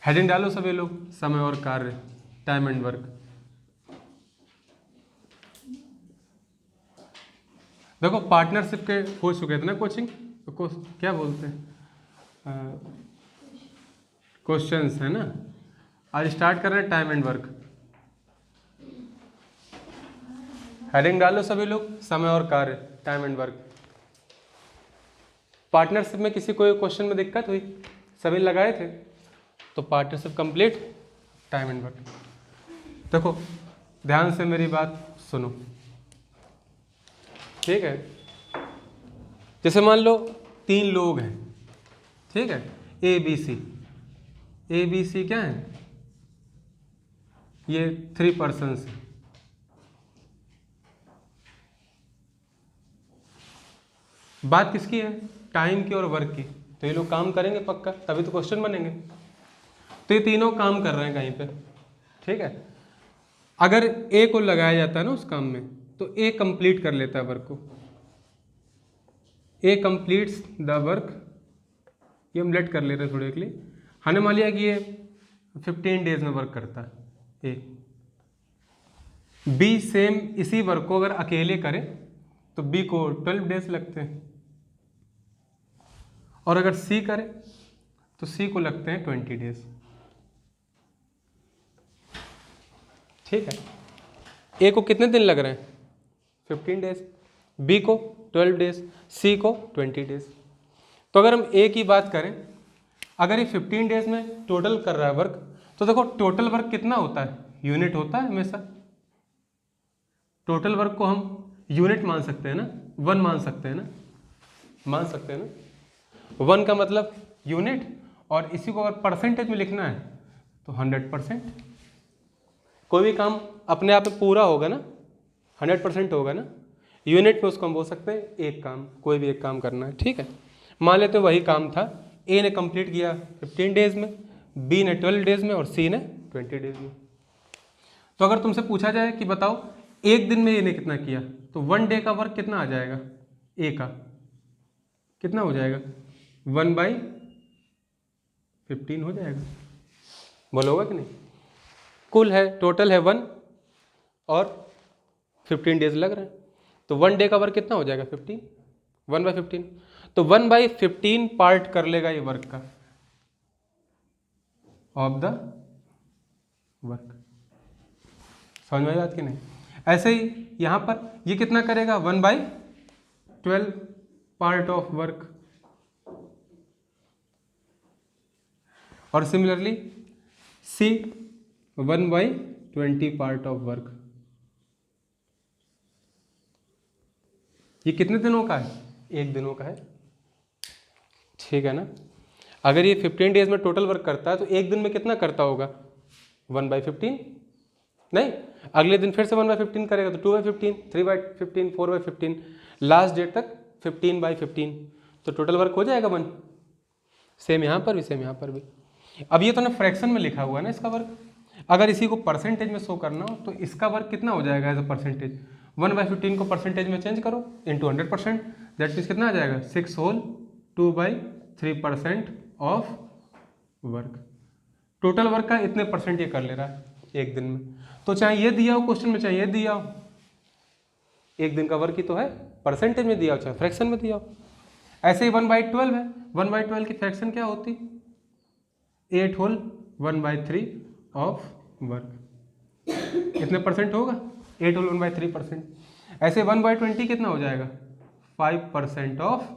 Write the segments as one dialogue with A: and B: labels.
A: Heading डालो सभी लोग, समय और कार्य, टाइम एंड वर्क। देखो पार्टनरशिप के हो चुके थे ना कोचिंग, तो क्या बोलते हैं, क्वेश्चंस है ना। आज स्टार्ट कर रहे हैं टाइम एंड वर्क। हेडिंग डालो सभी लोग, समय और कार्य, टाइम एंड वर्क। पार्टनरशिप में किसी को क्वेश्चन में दिक्कत हुई? सभी लगाए थे, तो partnership complete, time and work. देखो ध्यान से मेरी बात सुनो, ठीक है। जैसे मान लो 3 लोग हैं, ठीक है, ए बी सी क्या है, ये 3 पर्सन्स हैं। बात किसकी है? टाइम की और वर्क की। तो ये लोग काम करेंगे पक्का, तभी तो क्वेश्चन बनेंगे। तो ये तीनों काम कर रहे हैं कहीं पे, ठीक है। अगर ए को लगाया जाता है ना उस काम में, तो ए कंप्लीट कर लेता है वर्क को। ए कंप्लीट्स द वर्क, ये हम लेट कर ले रहे हैं थोड़े के लिए। हमने मान लिया कि ये 15 डेज में वर्क करता है ए। बी सेम इसी वर्क को अगर अकेले करे तो बी को 12 डेज लगते हैं, और अगर सी करे तो सी को लगते हैं 20 डेज, ठीक है। ए को कितने दिन लग रहे हैं? 15 डेज, बी को 12 डेज, सी को 20 डेज। तो अगर हम ए की बात करें, अगर ये 15 डेज में टोटल कर रहा है वर्क, तो देखो टोटल वर्क कितना होता है? यूनिट होता है हमेशा। टोटल वर्क को हम यूनिट मान सकते हैं ना, 1 मान सकते हैं ना, मान सकते हैं ना। 1 का मतलब यूनिट, और इसी को अगर परसेंटेज में लिखना है तो 100%। कोई भी काम अपने आप में पूरा होगा ना, 100% होगा ना। यूनिट में उसको हम बोल सकते हैं एक काम, कोई भी एक काम करना है, ठीक है। मान लेते हैं वही काम था, ए ने कंप्लीट किया 15 डेज में, बी ने 12 डेज में, और सी ने 20 डेज में। तो अगर तुमसे पूछा जाए कि बताओ एक दिन में ए ने कितना किया, तो 1 डे का वर्क कितना आ जाएगा? ए का कितना हो जाएगा? 1/15 हो जाएगा। बोलोगा कि नहीं? कुल है, टोटल है 1 और 15 डेज लग रहे हैं, तो 1 डे का वर्क कितना हो जाएगा? 15, 1/15। तो 1/15 पार्ट कर लेगा ये वर्क का, ऑफ द वर्क। समझ में आई बात कि नहीं? ऐसे ही यहां पर ये कितना करेगा? 1/12 पार्ट ऑफ वर्क। और similarly C 1/20 part of work. ये कितने दिनों का है? 1 दिनों का है, ठीक है ना। अगर ये 15 डेज में टोटल वर्क करता है तो एक दिन में कितना करता होगा? 1/15 नहीं, अगले दिन फिर से 1/15 करेगा तो 2/15, 3/15, 4/15, लास्ट डेट तक 15/15। तो टोटल वर्क हो जाएगा 1। सेम यहाँ पर भी, सेम यहाँ पर भी। अब ये तो ना फ्रैक्शन में लिखा हुआ है ना इसका वर्क। अगर इसी को परसेंटेज में शो करना हो तो इसका वर्क कितना हो जाएगा एज अ परसेंटेज? 1/15 को परसेंटेज में चेंज करो इंटू 100%, दैट मीन्स कितना आ जाएगा? 6 whole 2/3% of work. Total work का इतने परसेंट ये कर ले रहा है एक दिन में। तो चाहे ये दिया हो क्वेश्चन में, चाहे ये दिया हो, एक दिन का वर्क ही तो है, परसेंटेज में दिया हो चाहे फ्रैक्शन में दिया हो। ऐसे ही 1/12 है, 1/12 की फ्रैक्शन क्या होती? 8 होल 1/3 ऑफ वर्क। कितने परसेंट होगा? 8 होल 1/3%। ऐसे 1/20 कितना हो जाएगा? 5% ऑफ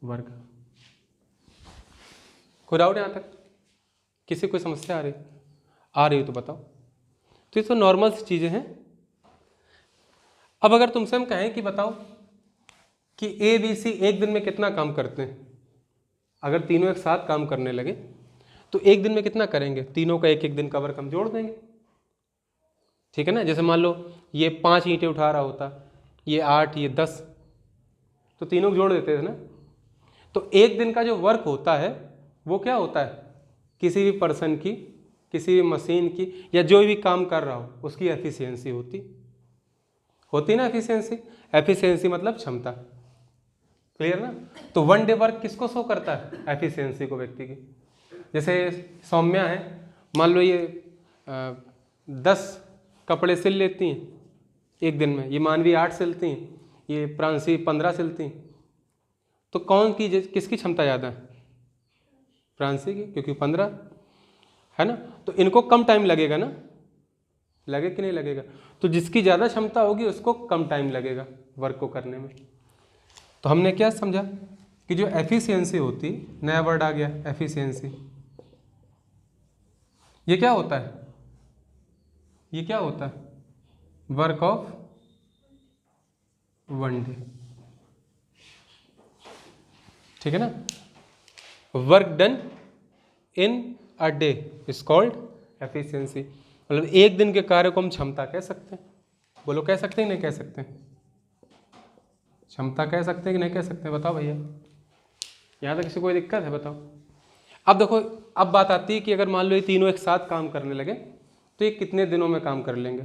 A: वर्क। कोई डाउट यहाँ तक? किसी कोई समस्या आ रही हो तो बताओ। तो ये तो नॉर्मल सी चीज़ें हैं। अब अगर तुमसे हम कहें कि बताओ कि ए बी सी एक दिन में कितना काम करते हैं, अगर तीनों एक साथ काम करने लगे तो एक दिन में कितना करेंगे? तीनों का एक एक दिन का वर्क हम जोड़ देंगे, ठीक है ना। जैसे मान लो ये 5 ईंटें उठा रहा होता, ये 8, ये 10, तो तीनों को जोड़ देते थे ना। तो एक दिन का जो वर्क होता है वो क्या होता है? किसी भी पर्सन की, किसी भी मशीन की, या जो भी काम कर रहा हो उसकी एफिशिएंसी होती ना। एफिशिएंसी मतलब क्षमता, क्लियर ना। तो 1 डे वर्क किसको शो करता है? एफिशिएंसी को, व्यक्ति की। जैसे सौम्या है, मान लो ये 10 कपड़े सिल लेती हैं एक दिन में, ये मानवी 8 सिलती हैं, ये प्रांशी 15 सिलती हैं, तो कौन की किसकी क्षमता ज़्यादा है? प्रांशी की, क्योंकि 15 है ना। तो इनको कम टाइम लगेगा ना, लगे कि नहीं लगेगा? तो जिसकी ज़्यादा क्षमता होगी उसको कम टाइम लगेगा वर्क को करने में। तो हमने क्या समझा कि जो एफिशिएंसी होती, नया वर्ड आ गया एफिशिएंसी, ये क्या होता है? ये क्या होता है? वर्क ऑफ वन डे, ठीक है ना। Work done in a day is called efficiency. मतलब एक दिन के कार्य को हम क्षमता कह सकते हैं। बोलो, कह सकते हैं नहीं कह सकते? क्षमता कह सकते हैं कि नहीं कह सकते? बताओ भैया, यहाँ तक किसी कोई दिक्कत है? बताओ। अब देखो, अब बात आती है कि अगर मान लो ये तीनों एक साथ काम करने लगे तो ये कितने दिनों में काम कर लेंगे।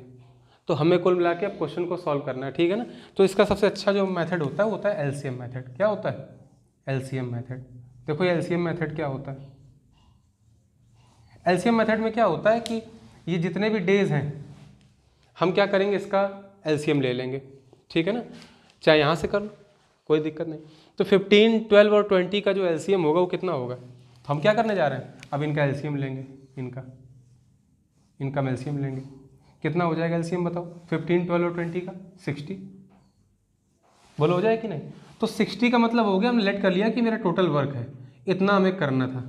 A: तो हमें कुल मिला के अब क्वेश्चन को सॉल्व करना है, ठीक है ना। तो इसका सबसे अच्छा जो मेथड होता है वो होता है एलसीएम मेथड। क्या होता है? LCM method. देखो ये एलसीएम मेथड क्या होता है? एलसीएम मेथड में क्या होता है कि ये जितने भी डेज हैं हम क्या करेंगे, इसका एलसीएम ले लेंगे, ठीक है ना। चाहे यहाँ से कर लो, कोई दिक्कत नहीं। तो 15, 12 और 20 का जो एलसीएम होगा वो कितना होगा? तो हम क्या करने जा रहे हैं, अब इनका एलसीएम लेंगे, इनका एलसीएम लेंगे। कितना हो जाएगा एलसीएम बताओ? 15, 12 और 20 का 60। बोलो हो जाए कि नहीं? तो 60 का मतलब हो गया, हमने लेट कर लिया कि मेरा टोटल वर्क है, इतना हमें करना था,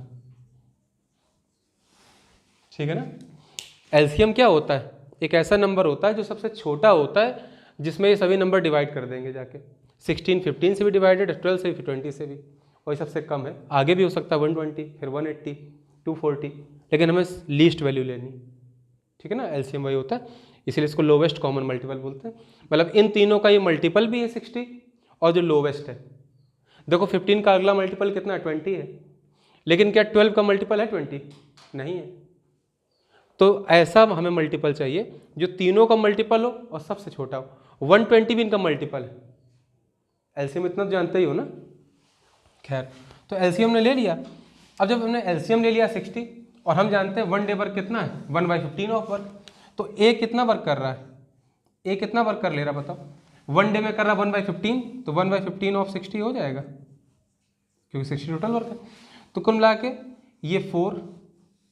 A: ठीक है ना। एलसीएम क्या होता है? एक ऐसा नंबर होता है जो सबसे छोटा होता है, जिसमें ये सभी नंबर डिवाइड कर देंगे जाके। 16 15 से भी डिवाइडेड, 12 से भी, 20 से भी, और ये सबसे कम है। आगे भी हो सकता है 120, फिर 180, 240, लेकिन हमें लीस्ट वैल्यू लेनी, ठीक है ना। एलसीएम वही होता है, इसलिए इसको लोवेस्ट कॉमन मल्टीपल बोलते हैं। मतलब इन तीनों का ये मल्टीपल भी है 60, और जो लोवेस्ट है, देखो 15 का अगला मल्टीपल कितना है? 20 है, लेकिन क्या 12 का मल्टीपल है 20? नहीं है। तो ऐसा हमें मल्टीपल चाहिए जो तीनों का मल्टीपल हो और सबसे छोटा हो। 120 भी इनका मल्टीपल है। एलसीएम इतना तो जानते ही हो ना। खैर, तो एलसीएम ने ले लिया। अब जब हमने एलसीएम ले लिया 60, और हम जानते हैं वन डे वर्क कितना है? 1/15 ऑफ वर्क। तो ए कितना वर्क कर रहा है? ए कितना वर्क कर ले रहा बताओ? वन डे में कर रहा 1/15, तो 1/15 ऑफ 60 हो जाएगा, क्योंकि 60 टोटल वर्क है। तो कुल मिला के ये 4।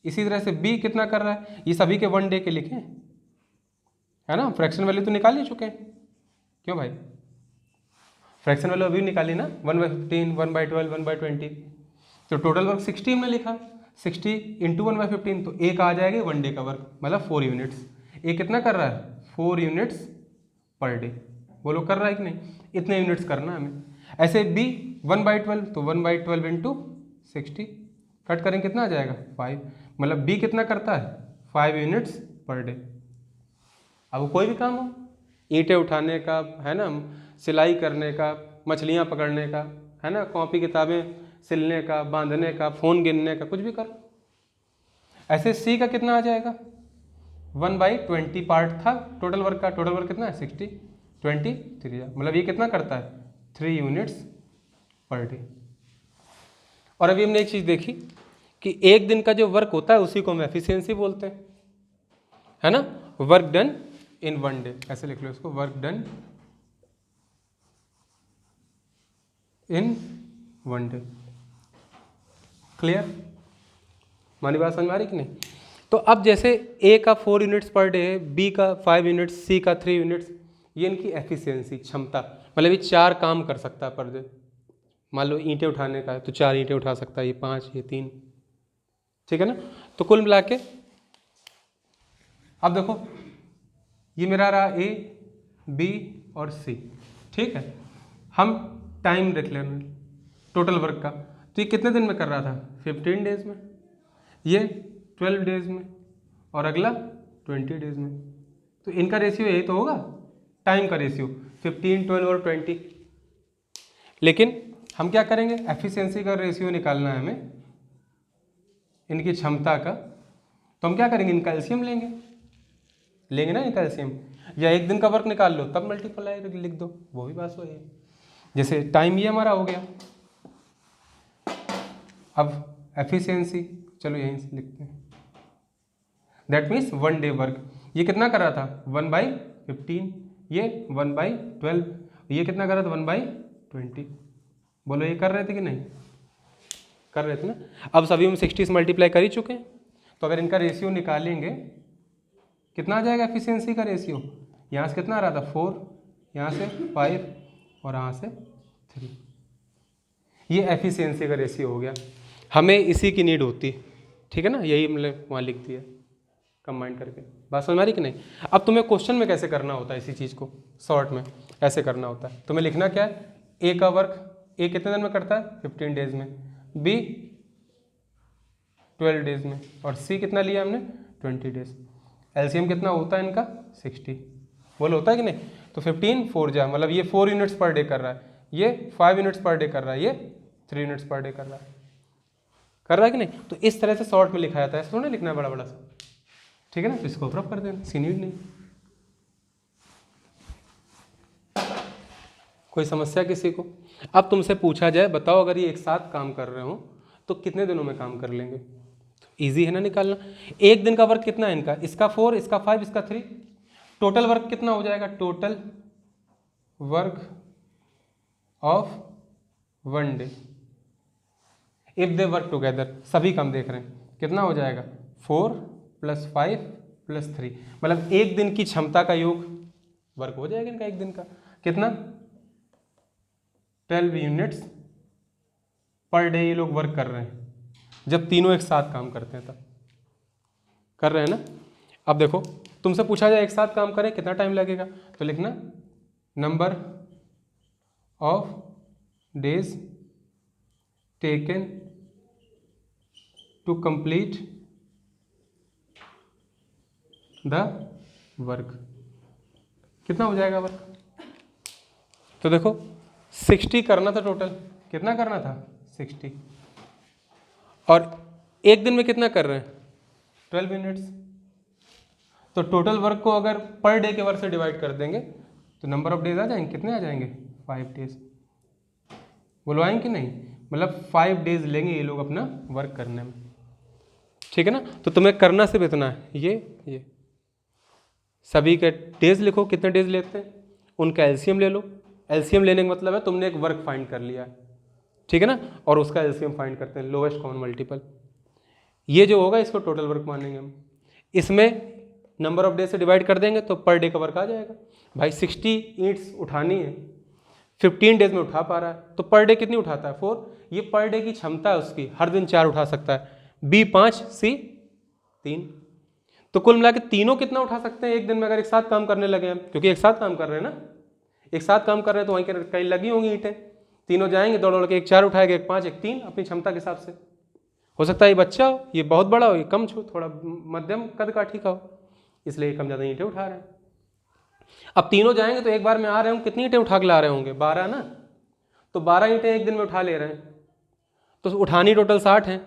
A: इसी तरह से बी कितना कर रहा है? ये सभी के वन डे के लिखे, है ना। फ्रैक्शन वैल्यू तो निकाल ही चुके हैं, क्यों भाई? फ्रैक्शन वैल्यू अभी निकाली ना, 1/15, 1/12, 1/20। तो टोटल वर्क 60 हमने लिखा, 60 इंटू 1/15, तो एक आ जाएगा वन डे का वर्क, मतलब 4 यूनिट्स। ए कितना कर रहा है? 4 यूनिट्स पर डे। वो लोग कर रहा है कि नहीं? इतने यूनिट्स करना है हमें। ऐसे बी 1/12, तो 1/12 इंटू 60, कट करेंगे कितना आ जाएगा? 5। मतलब बी कितना करता है? 5 यूनिट्स पर डे। अब कोई भी काम हो, ईंटें उठाने का, है ना, सिलाई करने का, मछलियाँ पकड़ने का, है ना, कॉपी किताबें सिलने का, बांधने का, फ़ोन गिनने का, कुछ भी कर। ऐसे सी का कितना आ जाएगा? 1/20 पार्ट था टोटल वर्क का। टोटल वर्क कितना है? 60, 23। मतलब ये कितना करता है? 3 यूनिट्स पर डे। और अभी हमने एक चीज़ देखी कि एक दिन का जो वर्क होता है उसी को हम एफिशिएंसी बोलते हैं, है ना। Work done in one day, ऐसे लिख लो इसको, work done in one day. Clear? हमारी बात समझ में आ रही कि नहीं? तो अब जैसे ए का 4 यूनिट्स पर डे है, बी का 5 यूनिट्स, सी का 3 यूनिट्स, ये इनकी एफिशिएंसी, क्षमता। मतलब ये 4 काम कर सकता है पर डे। मान लो ईंटें उठाने का है तो 4 ईंटें उठा सकता है, ये 5, ये 3, ठीक है ना। तो कुल मिला के अब देखो, ये मेरा रहा ए, बी और सी, ठीक है। हम टाइम देख लें टोटल वर्क का, तो ये कितने दिन में कर रहा था? 15 डेज में, ये 12 डेज में, और अगला 20 डेज में। तो इनका रेशियो यही तो होगा, टाइम का रेशियो 15, 12 और 20। लेकिन हम क्या करेंगे? एफिशिएंसी का रेशियो निकालना है हमें, इनकी क्षमता का। तो हम क्या करेंगे? इनका एलसीएम लेंगे ना, इनका एलसीएम। या एक दिन का वर्क निकाल लो तब मल्टीप्लाई लिख दो, वो भी बात वही है। जैसे टाइम ये हमारा हो गया, अब एफिशिएंसी चलो यहीं से लिखते हैं, दैट मीन्स 1 डे वर्क। ये कितना कर रहा था 1/15, ये 1/12, ये कितना कर रहा था 1/20। बोलो ये कर रहे थे कि नहीं कर रहे थे ना। अब सभी में 60 से मल्टीप्लाई कर ही चुके हैं, तो अगर इनका रेशियो निकालेंगे कितना आ जाएगा एफिशिएंसी का रेशियो, यहाँ से कितना आ रहा था 4, यहाँ से 5 और यहाँ से 3। ये एफिशिएंसी का रेशियो हो गया, हमें इसी की नीड होती, ठीक है ना, यही हमने वहाँ लिख दिया कंबाइन करके। बात समझ आ रही कि नहीं। अब तुम्हें क्वेश्चन में कैसे करना होता है इसी चीज़ को, शॉर्ट में ऐसे करना होता है। तुम्हें लिखना क्या है, ए का वर्क ए कितने दिन में करता है 15 डेज में, बी 12 डेज में, और सी कितना लिया हमने 20 डेज। एलसीएम कितना होता है इनका 60, बोलो होता है कि नहीं। तो 15 4 जा, मतलब ये 4 यूनिट्स पर डे कर रहा है, ये 5 यूनिट्स पर डे कर रहा है, ये 3 यूनिट्स पर डे कर रहा है कि नहीं। तो इस तरह से शॉर्ट में लिखा जाता है, ऐसा थोड़ा लिखना है बड़ा बड़ा सा, ठीक है ना। तो इसको ऑफ कर देना, सी नीड नहीं। कोई समस्या किसी को। अब तुमसे पूछा जाए बताओ अगर ये एक साथ काम कर रहे हो तो कितने दिनों में काम कर लेंगे, तो ईजी है ना निकालना। एक दिन का वर्क कितना है इनका, इसका 4, इसका 5, इसका 3, टोटल वर्क कितना हो जाएगा, total work of 1 day if they work together, सभी काम देख रहे हैं, कितना हो जाएगा 4 + 5 + 3, मतलब एक दिन की क्षमता का योग वर्क हो जाएगा इनका एक दिन का, कितना 12 यूनिट्स पर डे ये लोग वर्क कर रहे हैं। जब तीनों एक साथ काम करते हैं तब कर रहे हैं ना। अब देखो तुमसे पूछा जाए एक साथ काम करें कितना टाइम लगेगा, तो लिखना number of days taken to complete the work, कितना हो जाएगा वर्क। तो देखो 60 करना था टोटल, कितना करना था 60, और एक दिन में कितना कर रहे हैं 12 यूनिट्स। तो टोटल वर्क को अगर पर डे के वर्क से डिवाइड कर देंगे तो नंबर ऑफ डेज आ जाएंगे, कितने आ जाएंगे 5 डेज। बोलो आएंगे कि नहीं, मतलब 5 डेज लेंगे ये लोग अपना वर्क करने में, ठीक है ना। तो तुम्हें करना सिर्फ इतना है, ये सभी के डेज लिखो कितने डेज लेते हैं, उनका एलसीएम ले लो। एलसीएम लेने का मतलब है तुमने एक वर्क फाइंड कर लिया, ठीक है ना, और उसका एलसीएम फाइंड करते हैं, लोएस्ट कॉमन मल्टीपल। ये जो होगा इसको टोटल वर्क मानेंगे हम, इसमें नंबर ऑफ डे से डिवाइड कर देंगे तो पर डे का वर्क आ जाएगा। भाई 60 ईंट्स उठानी है, 15 डेज में उठा पा रहा है, तो पर डे कितनी उठाता है 4, ये पर डे की क्षमता है उसकी, हर दिन 4 उठा सकता है, बी 5, सी 3। तो कुल मिला के तीनों कितना उठा सकते हैं एक दिन में अगर एक साथ काम करने लगे हम, क्योंकि एक साथ काम कर रहे हैं ना, एक साथ काम कर रहे हैं तो वहीं कहीं लगी होंगी ईंटें, तीनों जाएंगे दौड़ दौड़ के, एक 4 उठाएगा, एक 5, एक 3, अपनी क्षमता के हिसाब से। हो सकता है ये बच्चा हो, ये बहुत बड़ा हो, ये कम छो, थोड़ा मध्यम कद काठी का हो, इसलिए कम ज़्यादा ईंटें उठा रहे हैं। अब तीनों जाएंगे तो एक बार में आ रहे होंगे, कितनी ईंटें उठा के ला रहे होंगे 12 ना, तो 12 ईंटें एक दिन में उठा ले रहे हैं, तो उठानी टोटल 60 हैं,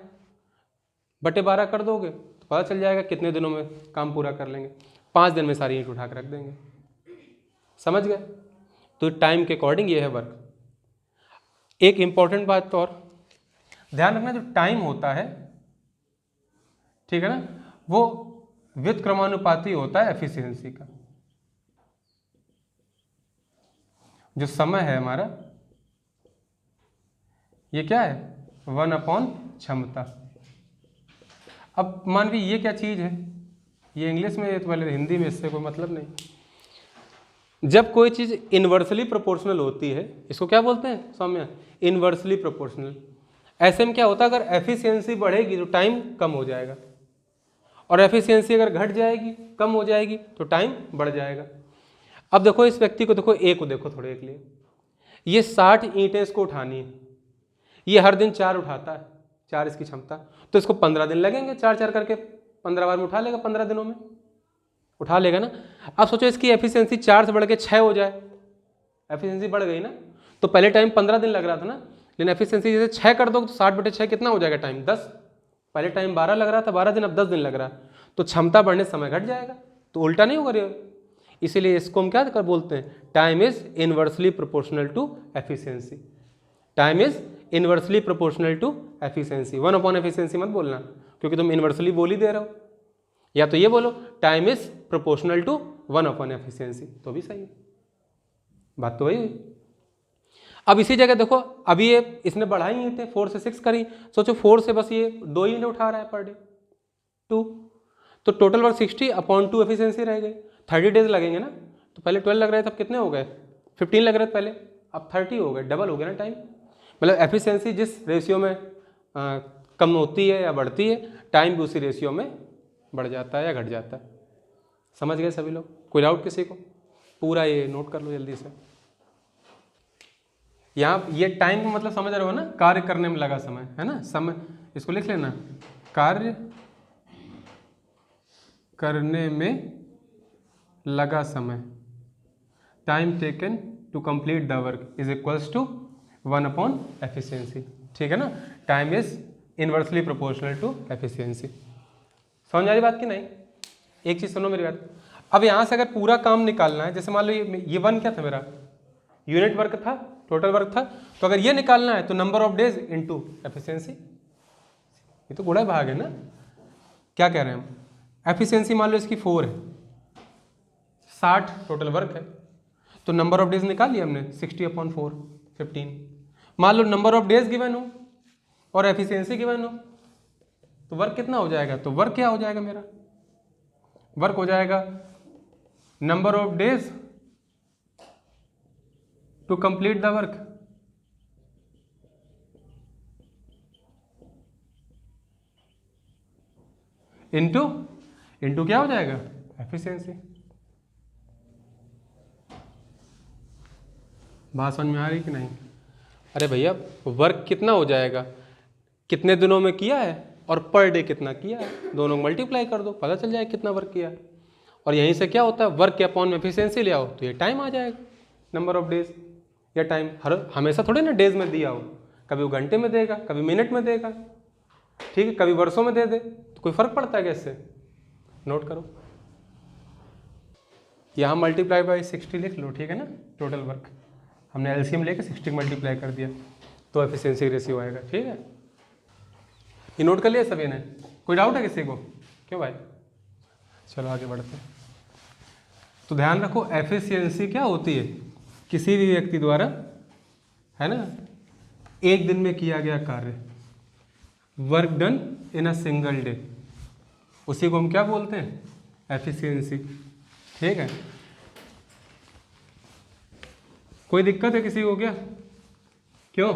A: बटे 12 कर दोगे तो पता चल जाएगा कितने दिनों में काम पूरा कर लेंगे। 5 दिन में सारी ईंट उठा के रख देंगे, समझ गए। तो टाइम के अकॉर्डिंग ये है वर्क। एक इंपॉर्टेंट बात तो और ध्यान रखना, जो टाइम होता है, ठीक है ना, वो व्युत्क्रमानुपाती होता है एफिशिएंसी का। जो समय है हमारा ये क्या है 1/, क्षमता। अब मान लीजिए ये क्या चीज़ है, ये इंग्लिश में, ये तो पहले हिंदी में, इससे कोई मतलब नहीं। जब कोई चीज़ इन्वर्सली प्रोपोर्शनल होती है, इसको क्या बोलते हैं सौम्या, इन्वर्सली प्रोपोर्शनल। ऐसे में क्या होता है, अगर एफिशिएंसी बढ़ेगी तो टाइम कम हो जाएगा, और एफिशिएंसी अगर घट जाएगी, कम हो जाएगी, तो टाइम बढ़ जाएगा। अब देखो इस व्यक्ति को देखो, ए को देखो थोड़े के लिए, ये 60 ईंटें इसको उठानी है, ये हर दिन 4 उठाता है, 4 इसकी क्षमता, तो इसको 15 दिन लगेंगे, 4 करके 15 बार में उठा लेगा, 15 दिनों में उठा लेगा ना। अब सोचो इसकी एफिशिएंसी 4 से बढ़ के 6 हो जाए, एफिशिएंसी बढ़ गई ना, तो पहले टाइम 15 दिन लग रहा था ना, लेकिन एफिशिएंसी जैसे 6 कर दो तो 60/6 कितना हो जाएगा टाइम 10। पहले टाइम 12 लग रहा था, 12 दिन, अब 10 दिन लग रहा है, तो क्षमता बढ़ने से समय घट जाएगा, तो उल्टा नहीं होगा। इसीलिए इसको हम क्या कर बोलते हैं, time is inversely proportional to efficiency. Time is inversely proportional to efficiency, efficiency मत बोलना, क्योंकि तुम इन्वर्सली बोल ही दे रहे हो। या तो ये बोलो time is proportional to 1 upon efficiency, तो भी सही है, बात तो वही हुई। अब इसी जगह देखो, अभी ये इसने बढ़ाई ईंटें 4 से 6 करी, सोचो 4 से बस ये 2 ईंटें उठा रहा है पर डे 2, तो टोटल वर्क 60 अपॉन 2 एफिशिएंसी रह गई। 30 डेज लगेंगे ना, तो पहले 12 लग रहे थे, अब कितने हो गए, 15 लग रहे थे पहले, अब 30 हो गए, डबल हो गया ना टाइम। मतलब एफिशिएंसी जिस रेशियो में कम होती है या बढ़ती है, टाइम भी उसी रेशियो में बढ़ जाता है या घट जाता है। समझ गए सभी लोग? कोई डाउट किसी को? पूरा ये नोट कर लो जल्दी से। यहाँ ये टाइम का मतलब समझ रहे हो ना, कार्य करने में लगा समय, है ना, समय, इसको लिख लेना, कार्य करने में लगा समय, time taken to complete the work is equals to 1 upon efficiency. ठीक है ना, time is inversely proportional to efficiency. समझ आ रही बात कि नहीं? एक चीज सुनो मेरी बात, अब यहाँ से अगर पूरा काम निकालना है, जैसे मान लो ये 1 क्या था मेरा, यूनिट वर्क था, टोटल वर्क था, तो अगर ये निकालना है तो number of days into efficiency, ये तो गुणा भाग है ना। क्या कह रहे हैं हम, एफिशिएंसी मान लो इसकी 4 है, 60 टोटल वर्क है, तो नंबर ऑफ डेज निकाल लिया हमने 60 अपॉन 4 15। मान लो नंबर ऑफ डेज गिवन हो और एफिशिएंसी गिवन हो, तो वर्क कितना हो जाएगा, तो वर्क क्या हो जाएगा मेरा, वर्क हो जाएगा number of days to complete the work into क्या हो जाएगा, एफिशिएंसी। बात समझ में आ रही कि नहीं? अरे भैया वर्क कितना हो जाएगा, कितने दिनों में किया है और पर डे कितना किया है, दोनों मल्टीप्लाई कर दो, पता चल जाएगा कितना वर्क किया है। और यहीं से क्या होता है, वर्क के अपॉन में एफिशिएंसी ले आओ तो ये टाइम आ जाएगा, नंबर ऑफ डेज। या टाइम हमेशा थोड़े ना डेज में दिया हो, कभी वो घंटे में देगा, कभी मिनट में देगा, ठीक है, कभी वर्षों में दे दे, तो कोई फर्क पड़ता है क्या इससे? नोट करो, यहाँ मल्टीप्लाई बाई 60 लिख लो, ठीक है ना, टोटल वर्क हमने एलसीएम लेके 60 मल्टीप्लाई कर दिया, तो एफिशिएंसी रेशियो आएगा। ठीक है, ये नोट कर लिया सभी ने? कोई डाउट है किसी को? क्यों भाई? चलो आगे बढ़ते हैं। तो ध्यान रखो, एफिशिएंसी क्या होती है, किसी भी व्यक्ति द्वारा, है ना, एक दिन में किया गया कार्य, work done in a single day, उसी को हम क्या बोलते हैं, एफिशिएंसी। ठीक है, कोई दिक्कत है किसी को क्या? क्यों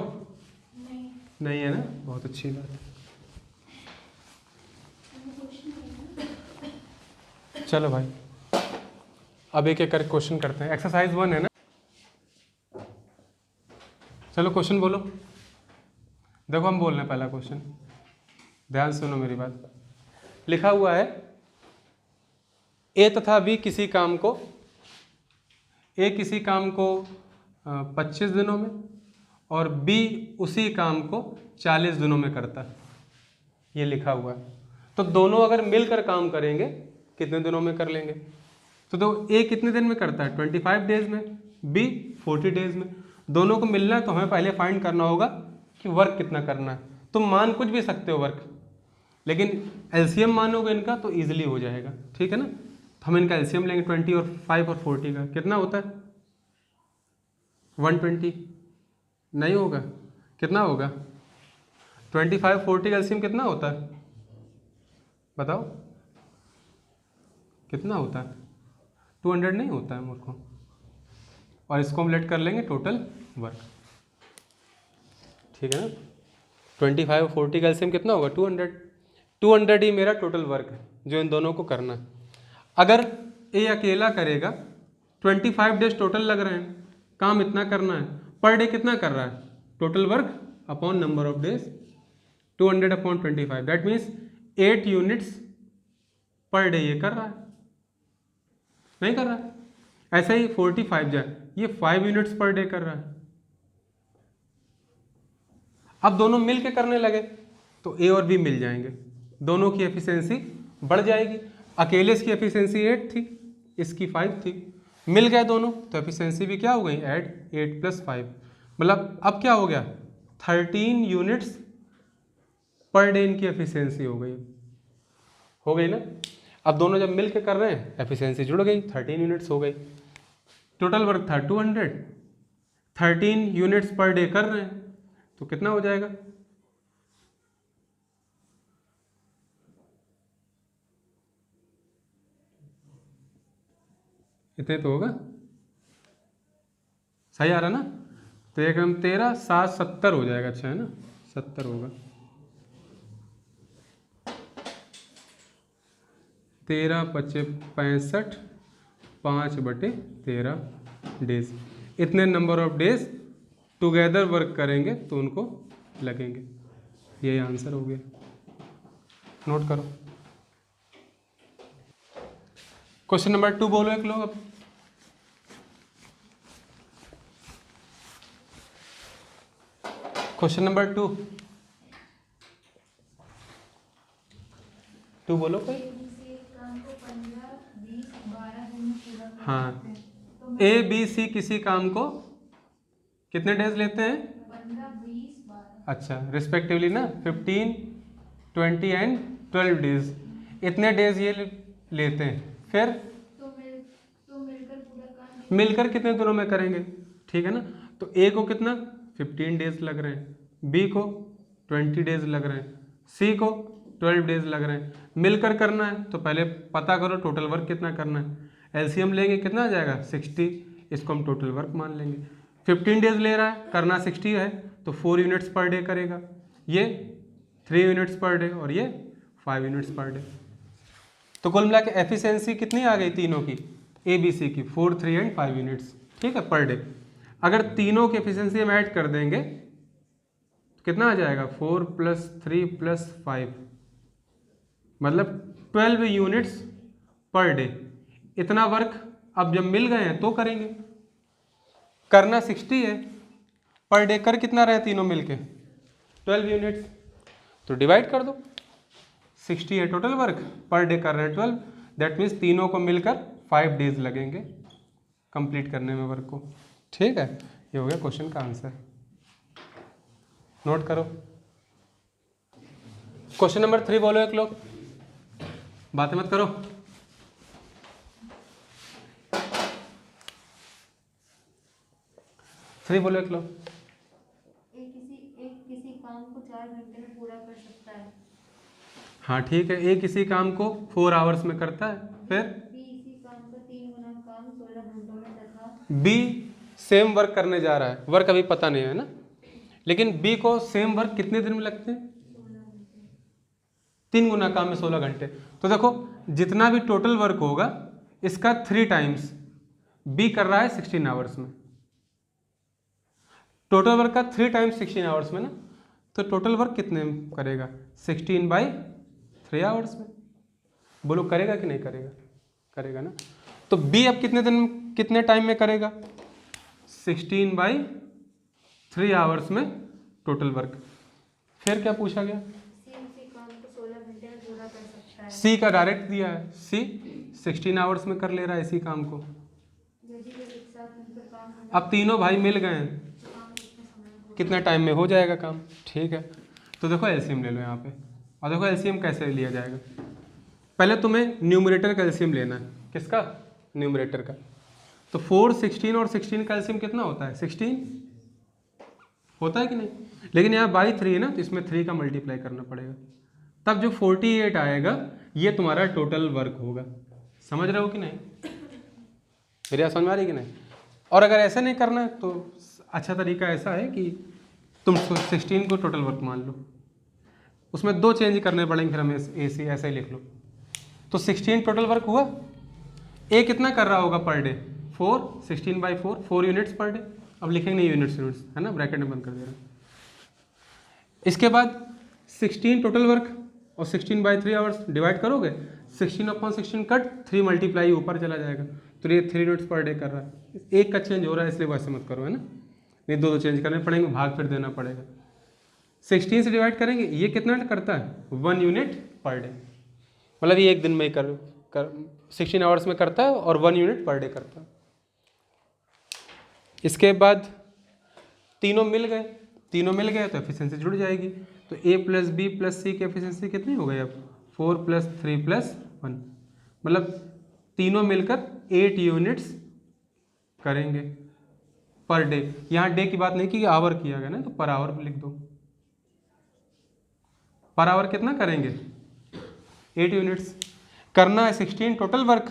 A: नहीं है ना, बहुत अच्छी बात है। चलो भाई अब एक एक करके क्वेश्चन करते हैं। एक्सरसाइज 1 है ना, चलो क्वेश्चन बोलो। देखो हम बोल रहे हैं पहला क्वेश्चन, ध्यान सुनो मेरी बात। लिखा हुआ है ए तथा बी किसी काम को, ए किसी काम को 25 दिनों में और बी उसी काम को 40 दिनों में करता है, ये लिखा हुआ है। तो दोनों अगर मिलकर काम करेंगे कितने दिनों में कर लेंगे? तो ए कितने दिन में करता है, 25 डेज में, बी 40 डेज में। दोनों को मिलना है तो हमें पहले फाइंड करना होगा कि वर्क कितना करना है। तुम मान कुछ भी सकते हो वर्क, लेकिन एलसीएम मानोगे इनका तो ईजिली हो जाएगा। ठीक है ना, तो हम इनका एलसीएम लेंगे 20 और 5 और 40 का, कितना होता है 120। नहीं होगा, कितना होगा 25 40 का एलसीएम कितना होता है बताओ, कितना होता है? 200 नहीं होता है मूर्खों। और इसको हम लेट कर लेंगे टोटल वर्क। ठीक है ना, 25 और 40 का एलसीएम कितना होगा 200 ही मेरा टोटल वर्क है जो इन दोनों को करना है। अगर ए अकेला करेगा, 25 डेज टोटल लग रहे हैं, काम इतना करना है, पर डे कितना कर रहा है, total work upon number of days 200 upon 25, that means 8 units per day ये कर रहा है, नहीं कर रहा है। ऐसा ही 45 जाए, ये 5 यूनिट्स पर डे कर रहा है। अब दोनों मिल के करने लगे तो ए और बी मिल जाएंगे, दोनों की एफिशिएंसी बढ़ जाएगी। अकेले इसकी एफिशिएंसी 8 थी, इसकी 5 थी, मिल गए दोनों तो एफिशिएंसी भी क्या हो गई, ऐड 8 + 5, मतलब अब क्या हो गया 13 यूनिट्स पर डे इनकी एफिशिएंसी हो गई। हो गई ना। अब दोनों जब मिल के कर रहे हैं एफिशिएंसी जुड़ गई, 13 यूनिट्स हो गई। टोटल वर्क था 200, 13 यूनिट्स पर डे कर रहे हैं तो कितना हो जाएगा? इतने तो होगा, सही आ रहा ना। तो 1 कम 13, 7 70 हो जाएगा। अच्छा है ना, 70 होगा। 13 पचे 65, 5/13 डेज। इतने number of days together work करेंगे तो उनको लगेंगे। यही आंसर हो गया, नोट करो। क्वेश्चन नंबर 2 बोलो एक लोग अब। क्वेश्चन नंबर 2 बोलो कोई। हाँ, ए बी सी किसी काम को कितने डेज लेते हैं?
B: 15, 20, 12।
A: अच्छा, रिस्पेक्टिवली ना 15, 20 एंड 12 डेज। इतने डेज ये लेते हैं। फिर
B: तो मिलकर पूरा काम
A: मिलकर कितने दिनों में करेंगे? ठीक है ना। तो ए को कितना 15 डेज लग रहे हैं, बी को 20 डेज लग रहे हैं, सी को 12 डेज लग रहे हैं। मिलकर करना है तो पहले पता करो टोटल वर्क कितना करना है। एलसीएम लेंगे कितना आ जाएगा? 60। इसको हम टोटल वर्क मान लेंगे। 15 डेज ले रहा है, करना 60 है तो 4 यूनिट्स पर डे करेगा, ये 3 यूनिट्स पर डे और ये 5 यूनिट्स पर डे। तो कुल मिला के एफिशिएंसी कितनी आ गई तीनों की? ए बी सी की 4, 3 एंड 5 यूनिट्स, ठीक है, पर डे। अगर तीनों की एफिशिएंसी हम ऐड कर देंगे तो कितना आ जाएगा? 4 + 3 + 5, मतलब 12 यूनिट्स पर डे। इतना वर्क अब जब मिल गए हैं तो करेंगे। करना 60 है, पर डे कर कितना रहे तीनों मिलके? 12 यूनिट्स। तो डिवाइड कर दो, 60 है टोटल वर्क, पर डे कर रहे हैं 12, दैट मीन्स तीनों को मिलकर 5 डेज लगेंगे कंप्लीट करने में वर्क को। ठीक है, ये हो गया क्वेश्चन का आंसर। नोट करो। क्वेश्चन नंबर 3 बोलो एक लोग, बातें मत करो। थ्री बोलो एक लोग।
B: एक किसी काम को 4 घंटे में पूरा कर सकता है।
A: हाँ ठीक है, ए किसी काम को 4 आवर्स में करता है। फिर
B: बी इसी काम का 3 गुना काम 16 घंटों में तथा
A: बी सेम वर्क करने जा रहा है, वर्क अभी पता नहीं है ना, लेकिन बी को सेम वर्क कितने दिन में लगते हैं? 3 गुना काम में 16 घंटे। तो देखो जितना भी टोटल वर्क होगा इसका 3 टाइम्स बी कर रहा है 16 आवर्स में। टोटल वर्क का 3 टाइम्स 16 आवर्स में ना, तो टोटल वर्क कितने में करेगा? 16/3 आवर्स में। बोलो करेगा कि नहीं करेगा? करेगा ना। तो बी अब कितने टाइम में करेगा? 16/3 आवर्स में टोटल वर्क। फिर क्या पूछा गया?
B: सी काम को 16 घंटे में पूरा कर सकता है।
A: सी का डायरेक्ट दिया है, सी 16 आवर्स में कर ले रहा है इसी काम को।
B: यदि वे एक साथ मिलकर काम करना
A: अब तीनों भाई मिल गए हैं,
B: तो काम कितने समय में पूरा
A: कितने टाइम में हो जाएगा काम। ठीक है, तो देखो एलसीएम ले लो यहाँ पे, और देखो एलसीएम कैसे लिया जाएगा। पहले तुम्हें न्यूमरेटर का एलसीएम लेना है। किसका? न्यूमरेटर का। तो 4, 16 और 16 का एलसीएम कितना होता है? 16 होता है कि नहीं? लेकिन यहाँ बाई 3 है ना, तो इसमें 3 का मल्टीप्लाई करना पड़ेगा, तब जो 48 आएगा ये तुम्हारा टोटल वर्क होगा। समझ रहे हो कि नहीं? मेरी बात समझ में आ रही कि नहीं? और अगर ऐसा नहीं करना है तो अच्छा तरीका ऐसा है कि तुम 16 को टोटल वर्क मान लो, उसमें 2 चेंज करने पड़ेंगे, फिर हमें ऐसे ही लिख लो। तो 16 टोटल वर्क हुआ। ए कितना कर रहा होगा per day? 4, 16/4, 4 units per day. अब लिखेंगे नहीं यूनिट्स है ना, ब्रैकेट में बंद कर दे रहा हूँ। इसके बाद 16 टोटल वर्क और 16/3 आवर्स डिवाइड करोगे, 16/16 कट, 3 मल्टीप्लाई ऊपर चला जाएगा, तो ये 3 यूनिट्स पर डे कर रहा है। एक का चेंज हो रहा है इसलिए वैसे मत करो, है ना, नहीं 2 चेंज करने पड़ेंगे, भाग फिर देना पड़ेगा। 16 से डिवाइड करेंगे, ये कितना करता है? 1 यूनिट पर डे, मतलब ये एक दिन में ही कर 16 आवर्स में करता है और 1 यूनिट पर डे करता है। इसके बाद तीनों मिल गए तो एफिशिएंसी जुड़ जाएगी। तो ए + बी + सी की एफिशिएंसी कितनी हो गई अब? 4 + 3 + 1, मतलब तीनों मिलकर 8 यूनिट्स करेंगे पर डे। यहाँ डे की बात नहीं की, आवर किया गया ना, तो पर आवर लिख दो। पर आवर कितना करेंगे? 8 यूनिट्स। करना है 16 टोटल वर्क,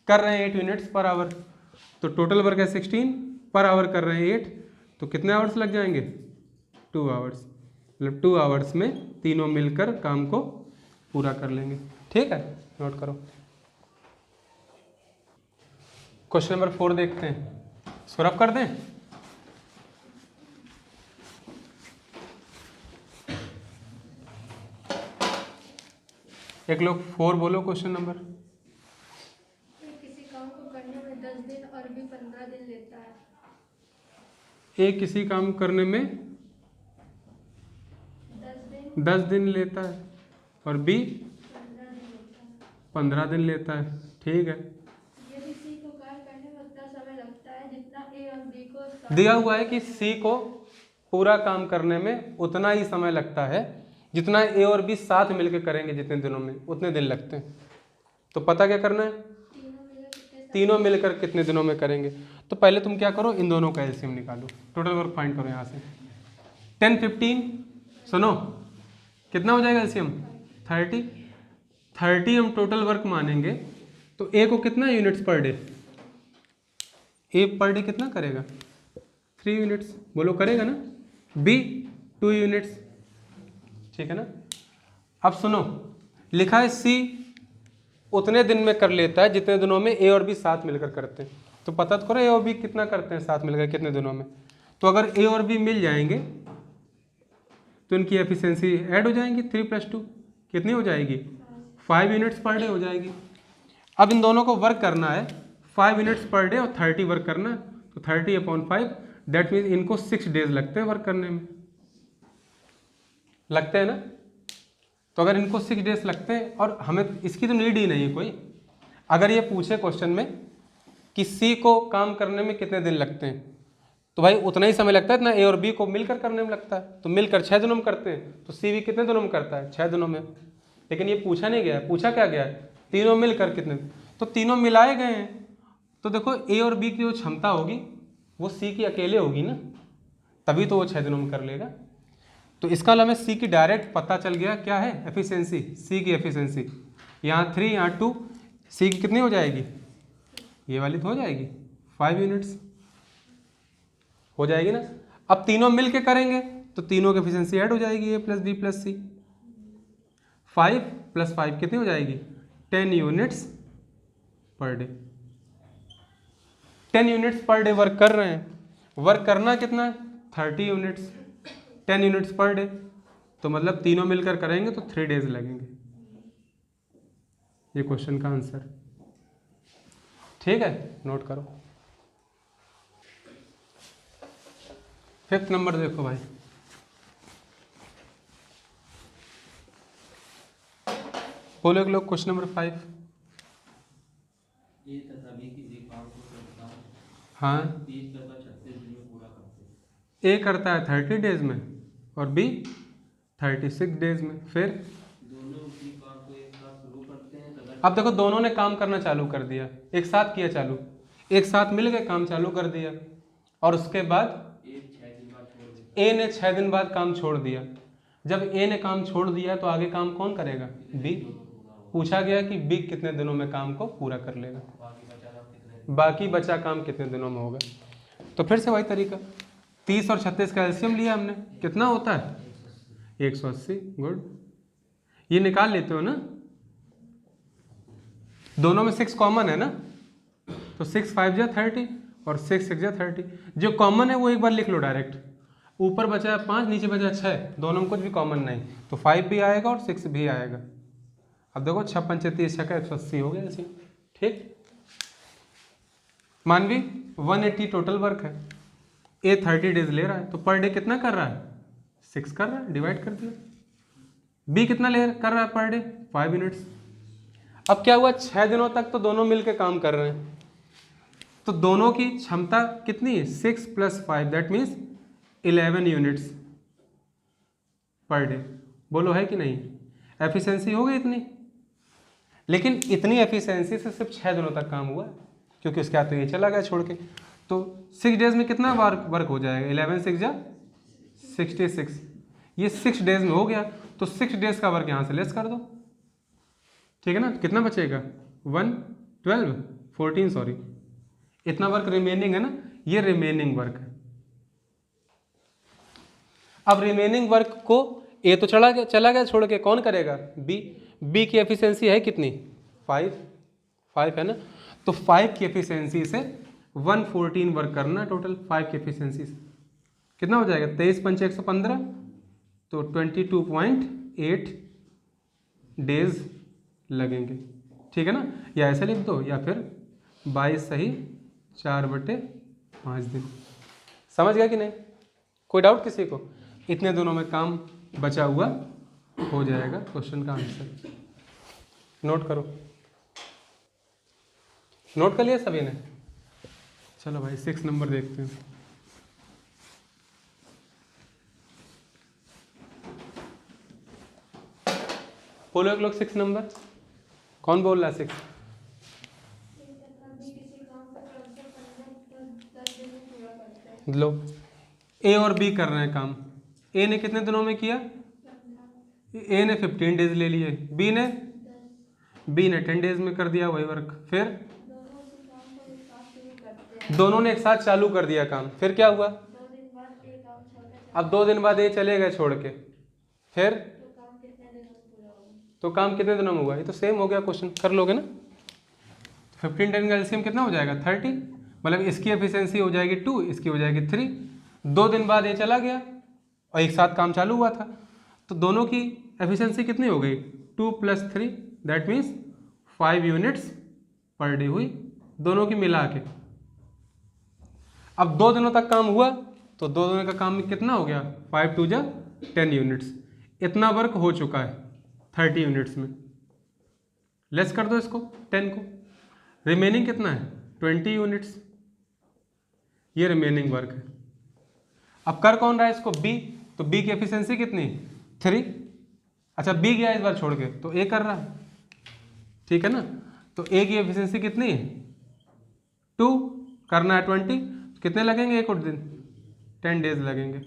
A: कर रहे हैं 8 यूनिट्स पर आवर, तो टोटल वर्क है 16, पर आवर कर रहे हैं 8, तो कितने आवर्स लग जाएंगे? 2 आवर्स। मतलब 2 आवर्स में तीनों मिलकर काम को पूरा कर लेंगे। ठीक है, नोट करो। क्वेश्चन नंबर 4 देखते हैं, इसको रफ कर दें। एक लोग 4 बोलो क्वेश्चन नंबर।
B: किसी काम को करने में 10 दिन और भी 15 दिन लेता है।
A: एक किसी काम करने में 10 दिन लेता है और बी 15 दिन लेता है। ठीक है,
B: यदि सी को कार्य करने में उतना समय लगता है जितना ए और बी को
A: दिया हुआ है कि सी को पूरा काम करने में उतना ही समय लगता है जितना ए और बी साथ मिलकर करेंगे, जितने दिनों में उतने दिन लगते हैं। तो पता क्या करना है? तीनों मिलकर कितने दिनों में करेंगे। तो पहले तुम क्या करो, इन दोनों का एलसीएम निकालो, टोटल वर्क फाइंड करो यहाँ से। 10 15 सुनो कितना हो जाएगा एलसीएम? 30। 30 हम टोटल वर्क मानेंगे, तो ए को कितना यूनिट्स पर डे? ए पर डे कितना करेगा? 3 यूनिट्स। बोलो करेगा ना। B 2 units. ठीक है ना। अब सुनो, लिखा है सी उतने दिन में कर लेता है जितने दिनों में ए और बी साथ मिलकर करते हैं। तो पता तो करो ए और बी कितना करते हैं साथ मिलकर, कितने दिनों में। तो अगर ए और बी मिल जाएंगे तो इनकी एफिशिएंसी ऐड हो जाएंगी। 3 + 2 कितनी हो जाएगी? 5 यूनिट्स पर डे हो जाएगी। अब इन दोनों को वर्क करना है 5 यूनिट्स पर डे और 30 वर्क करना है, तो 30/5 दैट मीन्स इनको 6 डेज लगते हैं वर्क करने में। लगते हैं ना। तो अगर इनको 6 डेज लगते हैं, और हमें इसकी तो नीड ही नहीं है कोई। अगर ये पूछे क्वेश्चन में कि सी को काम करने में कितने दिन लगते हैं, तो भाई उतना ही समय लगता है इतना ए और बी को मिलकर करने में लगता है। तो मिलकर 6 दिनों में करते हैं, तो सी भी कितने दिनों में करता है? 6 दिनों में। लेकिन ये पूछा नहीं गया है, पूछा क्या गया है? तीनों मिलकर कितने, तो तीनों मिलाए गए हैं। तो देखो ए और बी की जो क्षमता होगी वो सी की अकेले होगी ना, तभी तो वो 6 दिनों में कर लेगा। तो इसका हमें सी की डायरेक्ट पता चल गया क्या है? एफिशिएंसी। सी की एफिशिएंसी यहाँ 3 यहाँ 2, सी की कितनी हो जाएगी? ये वाली तो हो जाएगी 5 यूनिट्स हो जाएगी ना। अब तीनों मिल के करेंगे तो तीनों की एफिशिएंसी ऐड हो जाएगी, ए प्लस बी प्लस सी। 5 + 5 कितनी हो जाएगी? 10 units per day. 10 units per day work कर रहे हैं। वर्क करना कितना है? 30 यूनिट्स। 10 यूनिट्स पर डे, तो मतलब तीनों मिलकर करेंगे तो 3 डेज लगेंगे। ये क्वेश्चन का आंसर। ठीक है, नोट करो। 5th नंबर देखो भाई। बोलो एक लोग क्वेश्चन नंबर 5।
C: ये तथा बी किसी काम को करता है,
A: हाँ,
C: 30 तथा 36 दिन में पूरा करते हैं।
A: ए करता है 30 डेज में और बी 36 डेज में। फिर
C: दोनों उसी काम को एक साथ शुरू करते हैं तथा
A: अब देखो दोनों ने काम करना चालू कर दिया, एक साथ किया चालू, एक साथ मिल के काम चालू कर दिया, और उसके बाद
C: एक 6 दिन बाद छोड़ देते हैं।
A: ए ने 6 दिन बाद काम छोड़ दिया। जब ए ने काम छोड़ दिया तो आगे काम कौन करेगा? बी। पूछा गया कि बी कितने दिनों में काम को पूरा कर लेगा,
C: बाकी बचा काम कितने?
A: बाकी बचा काम कितने दिनों में होगा। तो फिर से वही तरीका, 30 और 36 का एलसीएम लिया हमने, कितना होता है? 180। गुड, ये निकाल लेते हो ना, दोनों में 6 कॉमन है ना, तो 6 5 जा 30 और 6 6 जा 30। जो कॉमन है वो एक बार लिख लो डायरेक्ट। ऊपर बचा 5, नीचे बचा 6, दोनों में कुछ भी कॉमन नहीं, तो 5 भी आएगा और 6 भी आएगा। अब देखो 6 5 30 6 180 हो गया ऐसे। ठीक, मानवी 180 टोटल वर्क है, ए 30 डेज ले रहा है, तो पर डे कितना कर रहा है? 6 कर रहा है, डिवाइड कर दिया। बी कितना कर रहा है पर डे? 5 यूनिट्स। अब क्या हुआ, 6 दिनों तक तो दोनों मिलकर काम कर रहे हैं, तो दोनों की क्षमता कितनी है? 6 + 5 that means 11 units per day. बोलो है कि नहीं? एफिशिएंसी हो गई इतनी, लेकिन इतनी एफिशिएंसी से सिर्फ 6 दिनों तक काम हुआ, क्योंकि उसके बाद तो ये चला गया छोड़ के। तो 6 डेज में कितना वर्क हो जाएगा? 11 6 जा 66, ये 6 डेज में हो गया, तो 6 डेज का वर्क यहाँ से लेस कर दो, ठीक है ना। कितना बचेगा? 1 12 14 सॉरी, इतना वर्क रिमेनिंग है ना, ये रिमेनिंग वर्क है। अब रिमेनिंग वर्क को ए तो चला गया छोड़ के, कौन करेगा? बी की एफिशिएंसी है कितनी? 5 है ना, तो 5 की एफिशिएंसी से 114 वर्क करना टोटल। 5 की एफिशिएंसी से कितना हो जाएगा? 23 पंचे 115, तो 22.8 डेज लगेंगे, ठीक है ना। या ऐसे लिख दो, या फिर 22 सही 4/5 दिन। समझ गया कि नहीं? कोई डाउट किसी को? इतने दिनों में काम बचा हुआ हो जाएगा। क्वेश्चन का आंसर नोट करो। नोट कर लिया सभी ने? चलो भाई 6 नंबर देखते हैं। बोलो एक लोग 6 नंबर, कौन बोल रहा है 6?
B: किसी काम को लगभग 10 दिन में पूरा करते हैं।
A: लो, ए और बी कर रहे हैं काम। ए ने कितने दिनों में किया? ए ने 15 डेज ले लिए, बी ने 10 डेज में कर दिया वही वर्क। फिर
B: दोनों उसी काम को एक साथ शुरू करते हैं।
A: दोनों ने एक साथ चालू कर दिया काम, फिर क्या हुआ?
B: 2 दिन बाद एक काम छोड़कर
A: अब 2 दिन बाद ये चले गए छोड़ के, फिर
B: तो काम कितने दिन में पूरा होगा?
A: तो काम कितने दिनों में हुआ? ये तो सेम हो गया क्वेश्चन, कर लोगे ना। 15 दिन का एलसीएम कितना हो जाएगा? 30, मतलब इसकी एफिशिएंसी हो जाएगी 2, इसकी हो जाएगी 3। 2 दिन बाद ये चला गया और एक साथ काम चालू हुआ था, तो दोनों की एफिशिएंसी कितनी हो गई? 2 + 3 that means 5 units per day हुई दोनों की मिला के। अब 2 दिनों तक काम हुआ, तो 2 दिनों का काम कितना हो गया? 5 2 जा 10 यूनिट्स। इतना वर्क हो चुका है 30 यूनिट्स में। लेस कर दो इसको 10 को, रिमेनिंग कितना है? 20 यूनिट्स। ये रिमेनिंग वर्क है। अब कर कौन रहा है इसको? बी। तो बी की एफिशिएंसी कितनी? 3। अच्छा, बी गया इस बार छोड़ के, तो ए कर रहा है, ठीक है ना। तो ए की एफिशिएंसी कितनी है? 2, करना है 20, कितने लगेंगे एक और दिन? 10 डेज लगेंगे।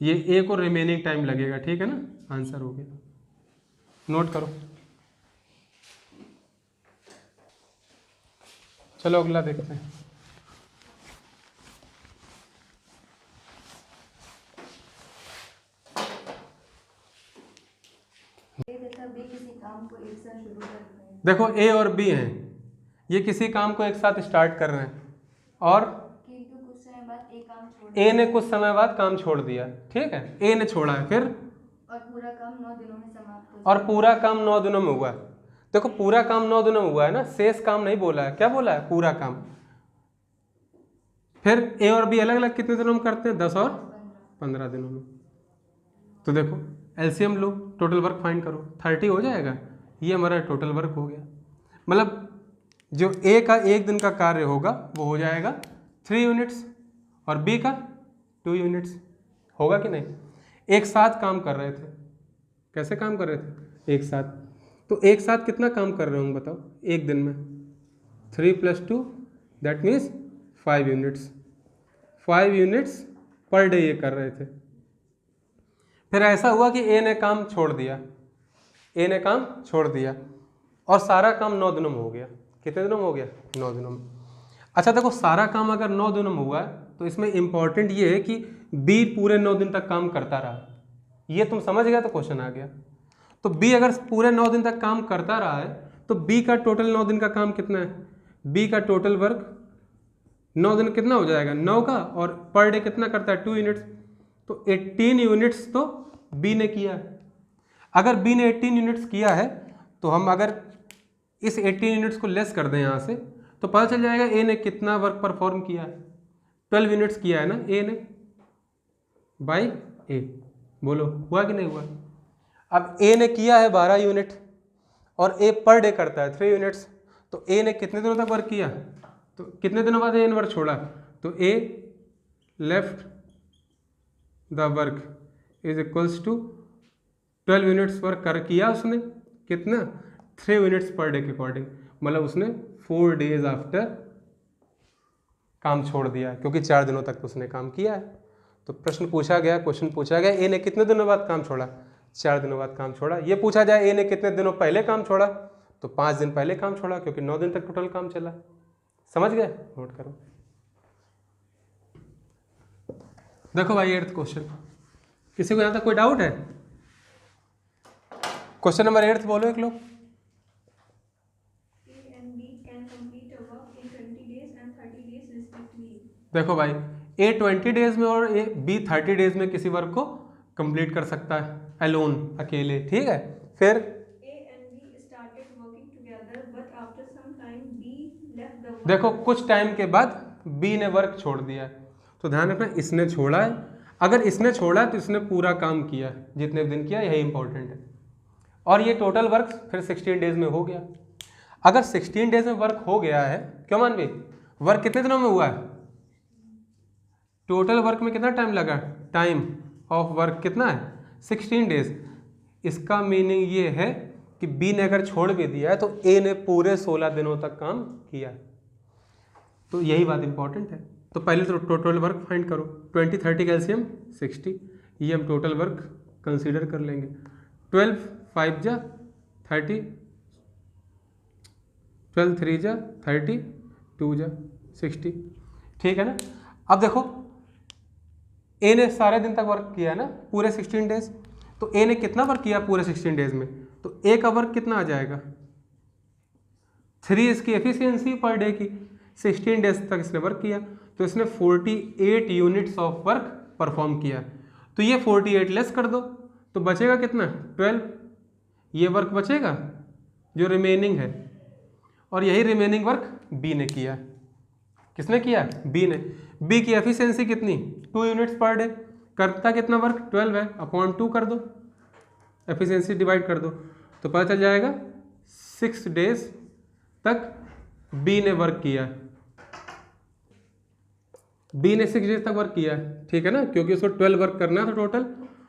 A: ये ए को रिमेनिंग टाइम लगेगा, ठीक है ना। आंसर हो गया, नोट करो। चलो अगला देखते हैं।
B: तथा बी किसी काम को एक साथ शुरू करते हैं।
A: देखो ए और बी हैं, ये किसी काम को एक साथ स्टार्ट कर रहे हैं, और
B: किंतु कुछ समय बाद एक काम छोड़
A: ए ने कुछ समय बाद काम छोड़ दिया, ठीक है। ए ने छोड़ा है, फिर
B: और पूरा काम 9 दिनों में समाप्त हो
A: और पूरा काम 9 दिनों में हुआ। देखो पूरा काम 9 दिनों में हुआ है ना, शेष काम नहीं बोला है। क्या बोला है? पूरा काम। फिर ए और बी अलग अलग कितने दिनों में करते हैं? 10 और 15 दिनों में। तो देखो एलसीएम लो, टोटल वर्क फाइंड करो, 30 हो जाएगा। ये हमारा टोटल वर्क हो गया, मतलब जो ए का एक दिन का कार्य होगा वो हो जाएगा 3 यूनिट्स और बी का 2 यूनिट्स। होगा कि नहीं? एक साथ काम कर रहे थे। कैसे काम कर रहे थे? एक साथ। तो एक साथ कितना काम कर रहे होंगे बताओ एक दिन में? 3 + 2 that means 5 units. 5 units per day ये कर रहे थे। फिर ऐसा हुआ कि ए ने काम छोड़ दिया, ए ने काम छोड़ दिया और सारा काम 9 दिनों में हो गया। कितने दिनों में हो गया? 9 दिनों में। अच्छा देखो, सारा काम अगर 9 दिनों में हुआ है तो इसमें इंपॉर्टेंट ये है कि बी पूरे 9 दिन तक काम करता रहा। ये तुम समझ गया तो क्वेश्चन आ गया। तो बी अगर पूरे 9 दिन तक काम करता रहा है तो बी का टोटल 9 दिन का काम कितना है? बी का टोटल वर्क 9 दिन कितना हो जाएगा? 9 का, और पर डे कितना करता है? 2 यूनिट्स। तो 18 यूनिट्स तो बी ने किया है। अगर बी ने 18 यूनिट्स किया है तो हम अगर इस 18 यूनिट्स को लेस कर दें यहाँ से तो पता चल जाएगा ए ने कितना वर्क परफॉर्म किया है। 12 यूनिट्स किया है ना ए ने बाई ए। बोलो हुआ कि नहीं हुआ? अब ए ने किया है 12 यूनिट और ए पर डे करता है 3 यूनिट्स। तो ए ने कितने दिनों तक वर्क किया? तो कितने दिनों बाद ए ने वर्क छोड़ा? तो A left the work is equals to 12 units work कर किया उसने, कितना 3 यूनिट्स पर डे के अकॉर्डिंग, मतलब उसने 4 डेज आफ्टर काम छोड़ दिया क्योंकि 4 दिनों तक उसने काम किया है। तो क्वेश्चन पूछा गया ए ने कितने दिनों बाद काम छोड़ा, 4 दिनों बाद काम छोड़ा। ये पूछा जाए ए ने कितने दिनों पहले काम छोड़ा, तो 5 दिन पहले काम छोड़ा क्योंकि 9 दिन तक टोटल काम चला। समझ गए, नोट करो। देखो भाई 8th क्वेश्चन, किसी को यहाँ तक कोई डाउट है? क्वेश्चन नंबर 8 बोलो एक लोग।
B: A and B can complete a work in 20 days and 30 days respectively.
A: देखो भाई ए 20 डेज में और ए बी 30 डेज में किसी वर्क को कंप्लीट कर सकता है अलोन, अकेले, ठीक है। फिर
B: A and B started working together, but after some time B left the work.
A: देखो कुछ टाइम के बाद बी ने वर्क छोड़ दिया है, तो ध्यान रखना इसने छोड़ा है। अगर इसने छोड़ा है तो इसने पूरा काम किया है, जितने दिन किया, यही इंपॉर्टेंट है। और ये टोटल वर्क फिर 16 डेज में हो गया। अगर 16 डेज में वर्क हो गया है, क्यों मान भी, वर्क कितने दिनों में हुआ है, टोटल वर्क में कितना टाइम लगा, टाइम ऑफ वर्क कितना है 16 डेज। इसका मीनिंग ये है कि बी ने अगर छोड़ भी दिया है तो ए ने पूरे 16 दिनों तक काम किया। तो यही बात इंपॉर्टेंट है। तो पहले तो टोटल वर्क फाइंड करो, 20 30 का एलसीएम 60, ये हम टोटल वर्क कंसीडर कर लेंगे। 12 5 जा 30, 12 3 जा 30, 2 जा 60, ठीक है ना। अब देखो ए ने सारे दिन तक वर्क किया है ना, पूरे 16 डेज। तो ए ने कितना वर्क किया पूरे 16 डेज में, तो ए का वर्क कितना आ जाएगा 3 इसकी एफिशिएंसी पर डे की, 16 डेज तक इसने वर्क किया, तो इसने 48 यूनिट्स ऑफ वर्क परफॉर्म किया। तो ये 48 लेस कर दो तो बचेगा कितना 12, ये वर्क बचेगा जो रिमेनिंग है, और यही रिमेनिंग वर्क बी ने किया। किसने किया, बी ने। बी की एफिशिएंसी कितनी 2 यूनिट्स पर डे, करता कितना वर्क 12 है, अपॉन 2 कर दो, एफिशिएंसी डिवाइड कर दो, तो पता चल जाएगा 6 डेज तक बी ने वर्क किया। बी ने 6 डेज तक वर्क किया है, ठीक है ना, क्योंकि उसको 12 वर्क करना था टोटल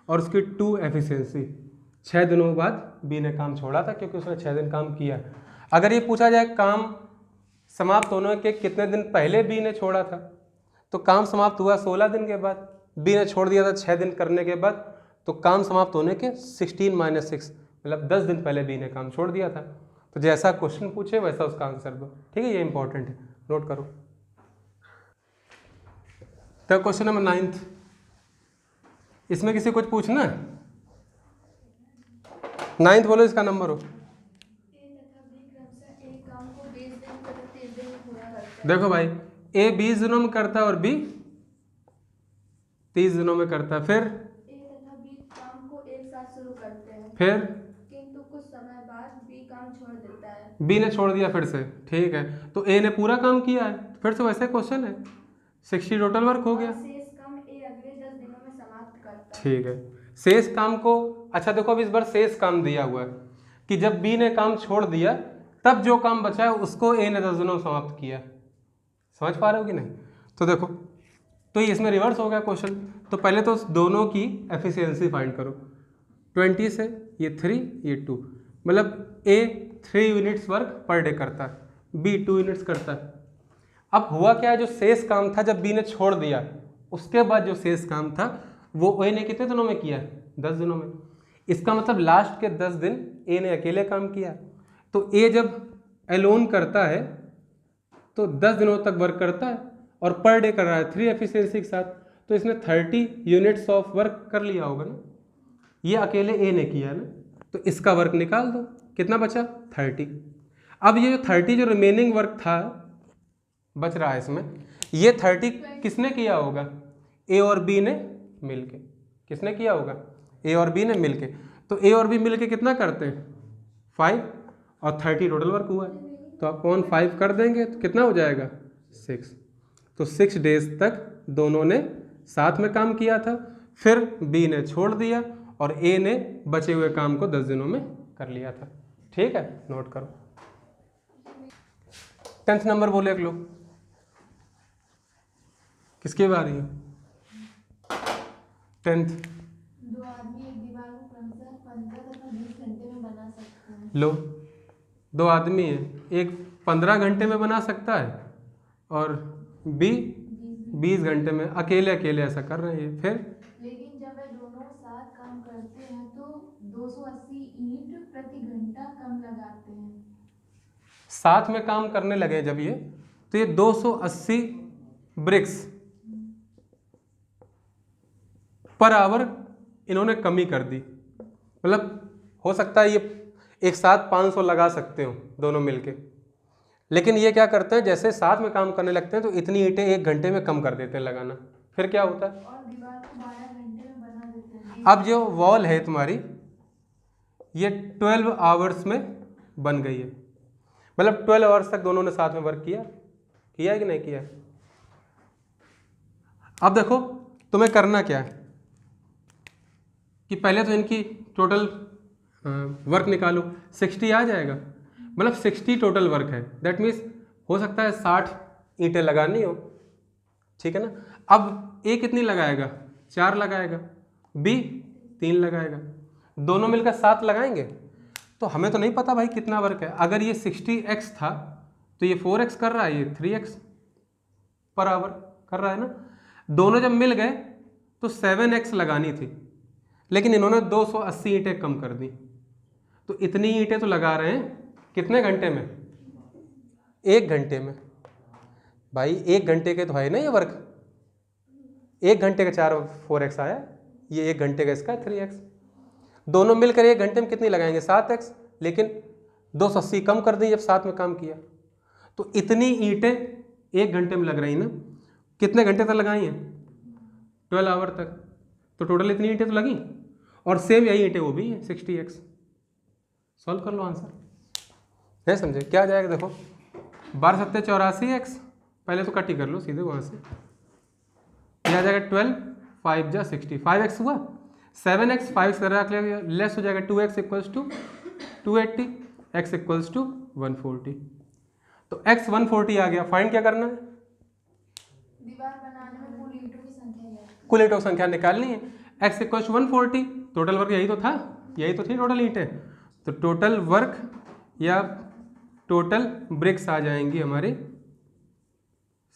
A: और उसकी 2 एफिशिएंसी। 6 दिनों बाद बी ने काम छोड़ा था क्योंकि उसने 6 दिन काम किया। अगर ये पूछा जाए काम समाप्त होने के कितने दिन पहले बी ने छोड़ा था, तो काम समाप्त हुआ 16 दिन के बाद, बी ने छोड़ दिया था 6 दिन करने के बाद, तो काम समाप्त होने के 16 - 6 मतलब 10 दिन पहले बी ने काम छोड़ दिया था। तो जैसा क्वेश्चन पूछे वैसा उसका आंसर दो, ठीक है, ये इंपॉर्टेंट है, नोट करो। तो क्वेश्चन नंबर 9, इसमें किसी कुछ पूछना है? 9 बोलो इसका नंबर हो।
B: A तथा B क्रमशः एक काम को 20 दिन तथा 30 दिन में पूरा करते हैं।
A: देखो भाई ए 20 दिनों में करता है और बी 30 दिनों में करता है। फिर
B: A तथा B काम को एक साथ शुरू करते हैं,
A: फिर
B: किंतु कुछ समय बाद B काम छोड़ देता है।
A: बी ने छोड़ दिया फिर से, ठीक है, तो ए ने पूरा काम किया है, फिर से वैसे क्वेश्चन है, 60 टोटल वर्क हो गया,
B: और शेष काम A अगले 10 दिनों में समाप्त करता है।
A: ठीक है। शेष काम को, अच्छा देखो अब इस बार शेष काम दिया हुआ है कि जब बी ने काम छोड़ दिया तब जो काम बचा है उसको ए ने 10 दिनों में समाप्त किया। समझ पा रहे हो कि नहीं? तो देखो, तो ये इसमें रिवर्स हो गया क्वेश्चन। तो पहले तो दोनों की एफिशिएंसी फाइंड करो, 20 से ये 3 ये 2, मतलब ए 3 यूनिट्स वर्क पर डे करता है, बी 2 यूनिट्स करता है। अब हुआ क्या है, जो शेष काम था जब बी ने छोड़ दिया उसके बाद जो शेष काम था वो ए ने कितने दिनों में किया, 10 दिनों में। इसका मतलब लास्ट के 10 दिन ए ने अकेले काम किया। तो ए जब अलोन करता है तो 10 दिनों तक वर्क करता है और पर डे कर रहा है 3 एफिशिएंसी के साथ, तो इसने 30 यूनिट्स ऑफ वर्क कर लिया होगा ना, ये अकेले ए ने किया है ना, तो इसका वर्क निकाल दो, कितना बचा 30। अब ये जो 30 जो रिमेनिंग वर्क था बच रहा है इसमें, ये 30 किसने किया होगा, ए और बी ने मिलके। किसने किया होगा, ए और बी ने मिलके। तो ए और बी मिलके कितना करते हैं 5, और 30 टोटल वर्क हुआ है, तो अपॉन 5 कर देंगे तो कितना हो जाएगा 6। तो 6 डेज तक दोनों ने साथ में काम किया था, फिर बी ने छोड़ दिया और ए ने बचे हुए काम को 10 दिनों में कर लिया था, ठीक है, नोट करो। 10th नंबर बोले एक लोग, किसकी बारी है 10th?
B: दो आदमी एक दीवार को क्रमशः 15
A: लो, 2 आदमी है, एक 15 घंटे में बना सकता है और बी 20 घंटे में। अकेले अकेले ऐसा कर रहे हैं। फिर
D: लेकिन जब वे दोनों साथ काम करते हैं तो 280 ईंट प्रति घंटा कम लगाते हैं।
A: साथ में काम करने लगे जब ये, तो ये 280 ब्रिक्स पर आवर इन्होंने कमी कर दी। मतलब हो सकता है ये एक साथ 500 लगा सकते हो दोनों मिलके, लेकिन ये क्या करते हैं, जैसे साथ में काम करने लगते हैं तो इतनी ईंटें 1 घंटे में कम कर देते हैं लगाना। फिर क्या होता है,
D: और दीवार को 12 घंटे में बना देते हैं।
A: अब जो वॉल है तुम्हारी ये 12 आवर्स में बन गई है। मतलब 12 आवर्स तक दोनों ने साथ में वर्क किया है कि नहीं किया है। अब देखो तुम्हें करना क्या है कि पहले तो इनकी टोटल वर्क निकालो। 60 आ जाएगा, मतलब 60 टोटल वर्क है। दैट मीन्स हो सकता है 60 ईंटें लगानी हो, ठीक है ना। अब ए कितनी लगाएगा, 4 लगाएगा, बी 3 लगाएगा, दोनों मिलकर 7 लगाएंगे। तो हमें तो नहीं पता भाई कितना वर्क है। अगर ये 60x था तो ये 4x कर रहा है, ये 3x पर आवर कर रहा है ना। दोनों जब मिल गए तो 7x लगानी थी, लेकिन इन्होंने 280 ईंटें कम कर दी। तो इतनी ईंटें तो लगा रहे हैं कितने घंटे में, 1 घंटे में। भाई 1 घंटे के तो है ना ये वर्क, 1 घंटे का 4x आया, ये 1 घंटे का इसका 3x। दोनों मिलकर 1 घंटे में कितनी लगाएंगे, 7x, लेकिन 280 कम कर दी जब साथ में काम किया। तो इतनी ईंटें 1 घंटे में लग रही ना। कितने घंटे तक लगाई हैं, 12 आवर तक। तो टोटल इतनी ईंटें तो लगी, और सेम यही ईंटें वो भी हैं 60x। सॉल्व कर लो आंसर, है समझे क्या आ जाएगा। देखो 12 7 84x, पहले तो कट ही कर लो सीधे वहाँ से। यह आ जाएगा 12, 5 जा 60, 5x हुआ, 7x 5 से रख लिया, लेस हो जाएगा 2x equals to 280, x equals to 140। तो x 140 आ गया। फाइंड क्या करना है,
D: दीवार बनाने में कुल ईंटों की संख्या है।
A: कुल ईंटों की संख्या निकालनी है। x equals to 140, total work यही तो था, यही तो थी टोटल ईंटें। तो टोटल वर्क या टोटल ब्रिक्स आ जाएंगी हमारी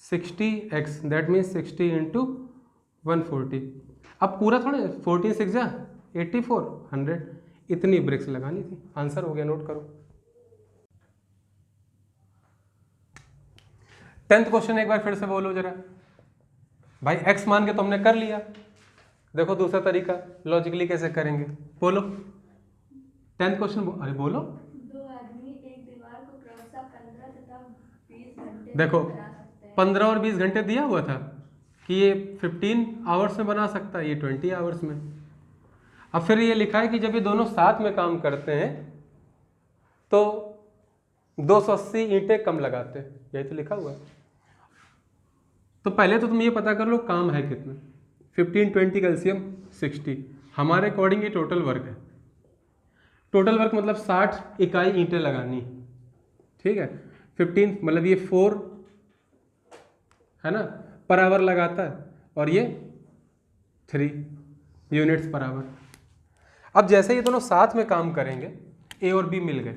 A: 60x, दैट मीन्स 60 इंटू 140। अब पूरा थोड़े 14 6 जा 84 100, इतनी ब्रिक्स लगानी थी। आंसर हो गया, नोट करो। 10th क्वेश्चन एक बार फिर से बोलो जरा भाई। x मान के तो हमने कर लिया, देखो दूसरा तरीका लॉजिकली कैसे करेंगे, बोलो 10th क्वेश्चन। अरे बोलो।
B: 2 आदमी एक दीवार को क्रमशः 15 तथा 20 घंटे
A: देखो
B: में बना सकते हैं।
A: 15 और 20 घंटे दिया हुआ था कि ये 15 आवर्स में बना सकता है, ये 20 आवर्स में। अब फिर ये लिखा है कि जब ये दोनों साथ में काम करते हैं तो 280 ईंटें कम लगाते हैं, यही तो लिखा हुआ है। तो पहले तो तुम ये पता कर लो काम है कितना। 15 20 का एलसीएम 60, हमारे अकॉर्डिंग ये टोटल वर्क है। टोटल वर्क मतलब 60 इकाई ईंटें लगानी, ठीक है। 15 मतलब ये 4 है ना पर आवर लगाता है, और ये 3 यूनिट्स पर आवर। अब जैसे ये दोनों साथ में काम करेंगे, ए और बी मिल गए,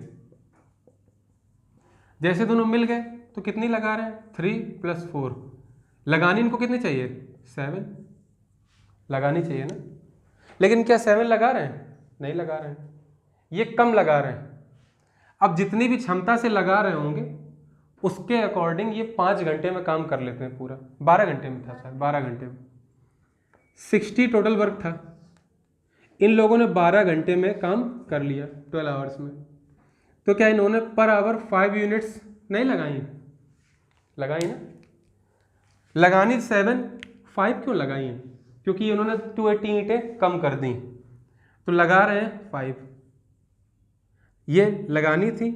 A: जैसे दोनों मिल गए तो कितनी लगा रहे हैं, 3 + 4। लगानी इनको कितनी चाहिए, 7 लगानी चाहिए ना। लेकिन क्या 7 लगा रहे हैं, नहीं लगा रहे हैं, ये कम लगा रहे हैं। अब जितनी भी क्षमता से लगा रहे होंगे उसके अकॉर्डिंग ये 5 घंटे में काम कर लेते हैं पूरा। 12 घंटे में था शायद, 12 घंटे में। 60 टोटल वर्क था, इन लोगों ने 12 घंटे में काम कर लिया 12 आवर्स में। तो क्या इन्होंने पर आवर 5 यूनिट्स नहीं लगाई, लगाई ना। लगानी 7, 5 क्यों लगाई हैं, क्योंकि इन्होंने 280 ईंटें कम कर दी, तो लगा रहे हैं 5। ये लगानी थी,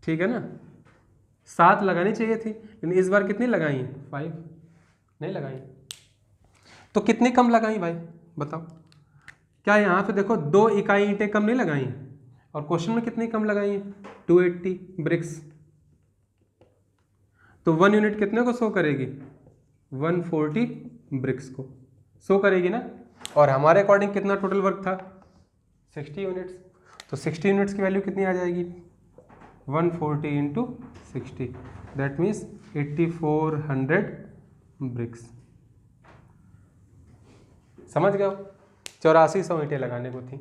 A: ठीक है ना, 7 लगानी चाहिए थी, लेकिन इस बार कितनी लगाई हैं, 5 नहीं लगाई। तो कितनी कम लगाई भाई बताओ। क्या यहाँ पे देखो 2 इकाई ईंटें कम नहीं लगाई हैं, और क्वेश्चन में कितनी कम लगाई हैं, 280 ब्रिक्स। तो 1 यूनिट कितने को शो करेगी, 140 ब्रिक्स को शो करेगी ना। और हमारे अकॉर्डिंग कितना टोटल वर्क था, 60 यूनिट्स। तो 60 यूनिट्स की वैल्यू कितनी आ जाएगी 140 इंटू 60 दैट मीन्स 8400 ब्रिक्स। समझ गए हो? 8400 ईंटें लगाने को थी।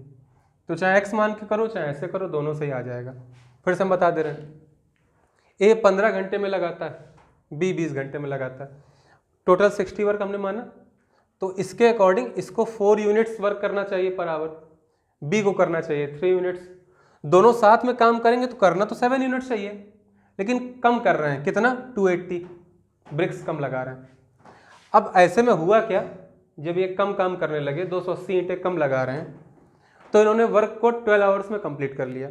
A: तो चाहे x मान के करो चाहे ऐसे करो, दोनों सही आ जाएगा। फिर से हम बता दे रहे हैं, ए 15 घंटे में लगाता है, बी 20 घंटे में लगाता है, टोटल 60 वर्क हमने माना, तो इसके अकॉर्डिंग इसको 4 यूनिट्स वर्क करना चाहिए पर आवर, बी को करना चाहिए 3 यूनिट्स। दोनों साथ में काम करेंगे तो करना तो 7 यूनिट्स चाहिए, लेकिन कम कर रहे हैं, कितना 280 ब्रिक्स कम लगा रहे हैं। अब ऐसे में हुआ क्या, जब ये कम काम करने लगे 280 ईंटें कम लगा रहे हैं, तो इन्होंने वर्क को 12 आवर्स में कंप्लीट कर लिया।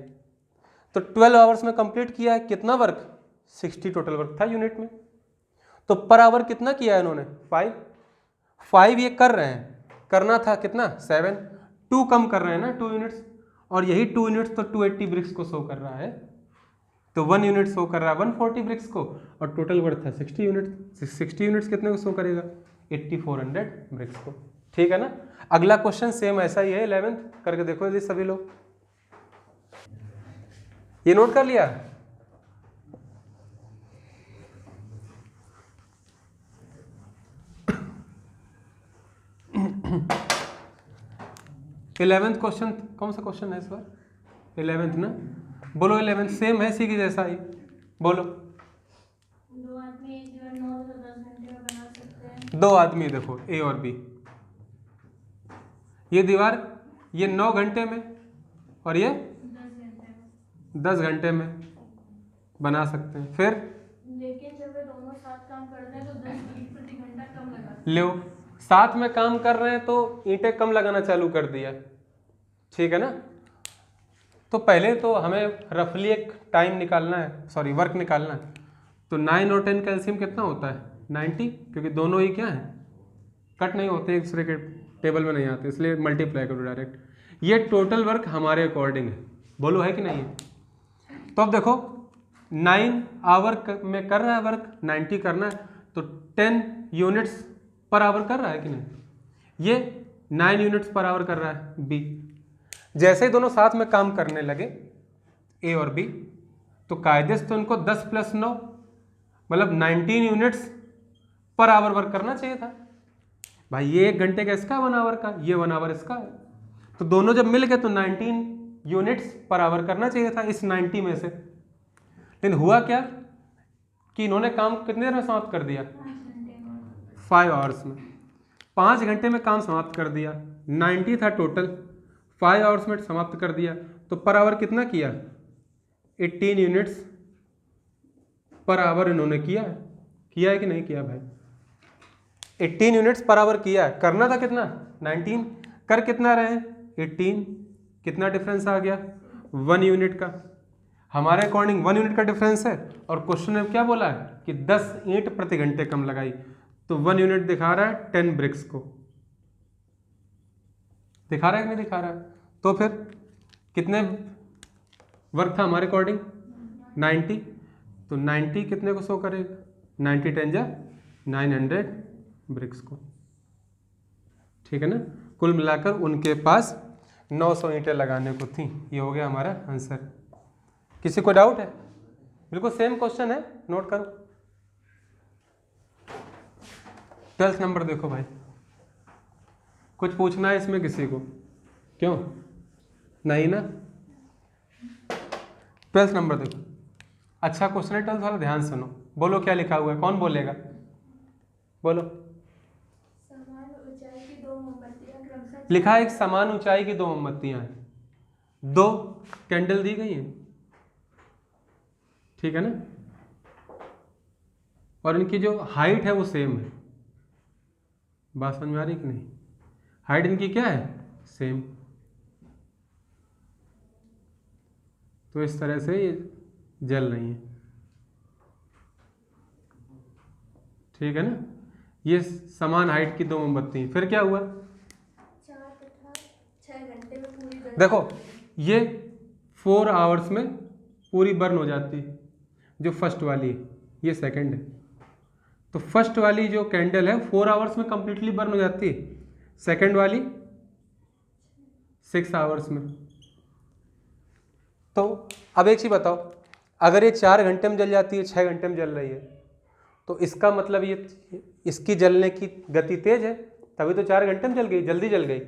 A: तो 12 आवर्स में कंप्लीट किया है, कितना वर्क 60 टोटल वर्क था यूनिट में, तो पर आवर कितना किया है इन्होंने 5 ये कर रहे हैं, करना था कितना 7, 2 कम कर रहे हैं ना 2 यूनिट्स, और यही 2 यूनिट्स तो 280 ब्रिक्स को शो कर रहा है, तो 1 यूनिट शो कर रहा है 140 ब्रिक्स को, और टोटल वर्क था 60 यूनिट्स। 60 यूनिट्स कितने को शो करेगा 8400 ब्रिक्स को। ठीक है ना। अगला क्वेश्चन सेम ऐसा ही है, 11th करके देखो यदि सभी लोग ये नोट कर लिया। इलेवेंथ क्वेश्चन कौन सा क्वेश्चन है इस बार, 11th ना, बोलो 11th सेम है इसी की जैसा ही, बोलो।
D: 2 आदमी जो 9 से 10 घंटे में बना सकते हैं।
A: 2 आदमी देखो ए और बी, ये दीवार ये 9 घंटे में और ये 10 घंटे में बना सकते हैं। फिर
D: लेकिन जब वे दोनों साथ काम करते हैं तो 10 ईंट प्रति घंटा कम लगाते
A: लो, साथ में काम कर रहे हैं तो ईंटें कम लगाना चालू कर दिया, ठीक है ना। तो पहले तो हमें रफली एक टाइम निकालना है, सॉरी वर्क निकालना है। तो 9 और 10 कैल्शियम कितना होता है 90, क्योंकि दोनों ही क्या है कट नहीं होते, एक दूसरे के टेबल में नहीं आते, इसलिए मल्टीप्लाई करो डायरेक्ट। ये टोटल वर्क हमारे अकॉर्डिंग है, बोलो है कि नहीं है। तो अब देखो 9 आवर में कर रहा है वर्क, 90 करना है, तो 10 यूनिट्स पर आवर कर रहा है कि नहीं, ये 9 यूनिट्स पर आवर कर रहा है बी। जैसे ही दोनों साथ में काम करने लगे ए और बी, तो कायदे से तो इनको 10 + 9 मतलब 19 यूनिट्स पर आवर वर्क करना चाहिए था भाई। ये 1 घंटे का इसका 1 आवर का, ये 1 आवर इसका है, तो दोनों जब मिल गए तो 19 यूनिट्स पर आवर करना चाहिए था इस 90 में से। लेकिन हुआ क्या कि इन्होंने काम कितने देर में समाप्त कर दिया 5 आवर्स में, 5 घंटे में काम समाप्त कर दिया। 90 था टोटल, 5 आवर्स में समाप्त कर दिया, तो पर आवर कितना किया 18 यूनिट्स पर आवर इन्होंने किया है कि नहीं किया भाई, 18 यूनिट्स पर आवर किया है। करना था कितना 19, कर कितना रहे 18, कितना डिफरेंस आ गया 1 यूनिट का। हमारे अकॉर्डिंग 1 यूनिट का डिफरेंस है, और क्वेश्चन में क्या बोला है कि 10 ईंट प्रति घंटे कम लगाई, तो 1 यूनिट दिखा रहा है 10 ब्रिक्स को, दिखा रहा है कि नहीं दिखा रहा है। तो फिर कितने वर्क था हमारे अकॉर्डिंग 90, तो 90 कितने को शो करेगा 90 10 जा 900 ब्रिक्स को, ठीक है ना। कुल मिलाकर उनके पास 900 ईंटें लगाने को थी। ये हो गया हमारा आंसर। किसी को डाउट है? बिल्कुल सेम क्वेश्चन है, नोट करो। 12th नंबर देखो भाई, कुछ पूछना है इसमें किसी को? क्यों नहीं ना। 12th नंबर देखो, अच्छा क्वेश्चन है 12th वाला, ध्यान सुनो। बोलो क्या लिखा हुआ है, कौन बोलेगा, बोलो।
D: समान ऊंचाई की 2 मोमबत्तियां क्रमशः
A: लिखा है एक समान ऊंचाई की 2 मोमबत्तियां हैं, 2 कैंडल दी गई हैं, ठीक है ना, और इनकी जो हाइट है वो सेम है। बात समझ में आ रही कि नहीं? हाइट इनकी क्या है सेम। तो इस तरह से ये जल रही है, ठीक है ना। ये समान हाइट की 2 मोमबत्ती। फिर क्या हुआ
D: 4 तथा 6 घंटे में पूरी
A: देखो, ये 4 आवर्स में पूरी बर्न हो जाती है, जो फर्स्ट वाली है, ये सेकंड है। तो फर्स्ट वाली जो कैंडल है 4 आवर्स में कंप्लीटली बर्न हो जाती है, सेकंड वाली 6 आवर्स में। तो अब एक चीज़ बताओ, अगर ये 4 घंटे में जल जाती है, 6 घंटे में जल रही है, तो इसका मतलब ये इसकी जलने की गति तेज है, तभी तो 4 घंटे में जल गई, जल्दी जल गई,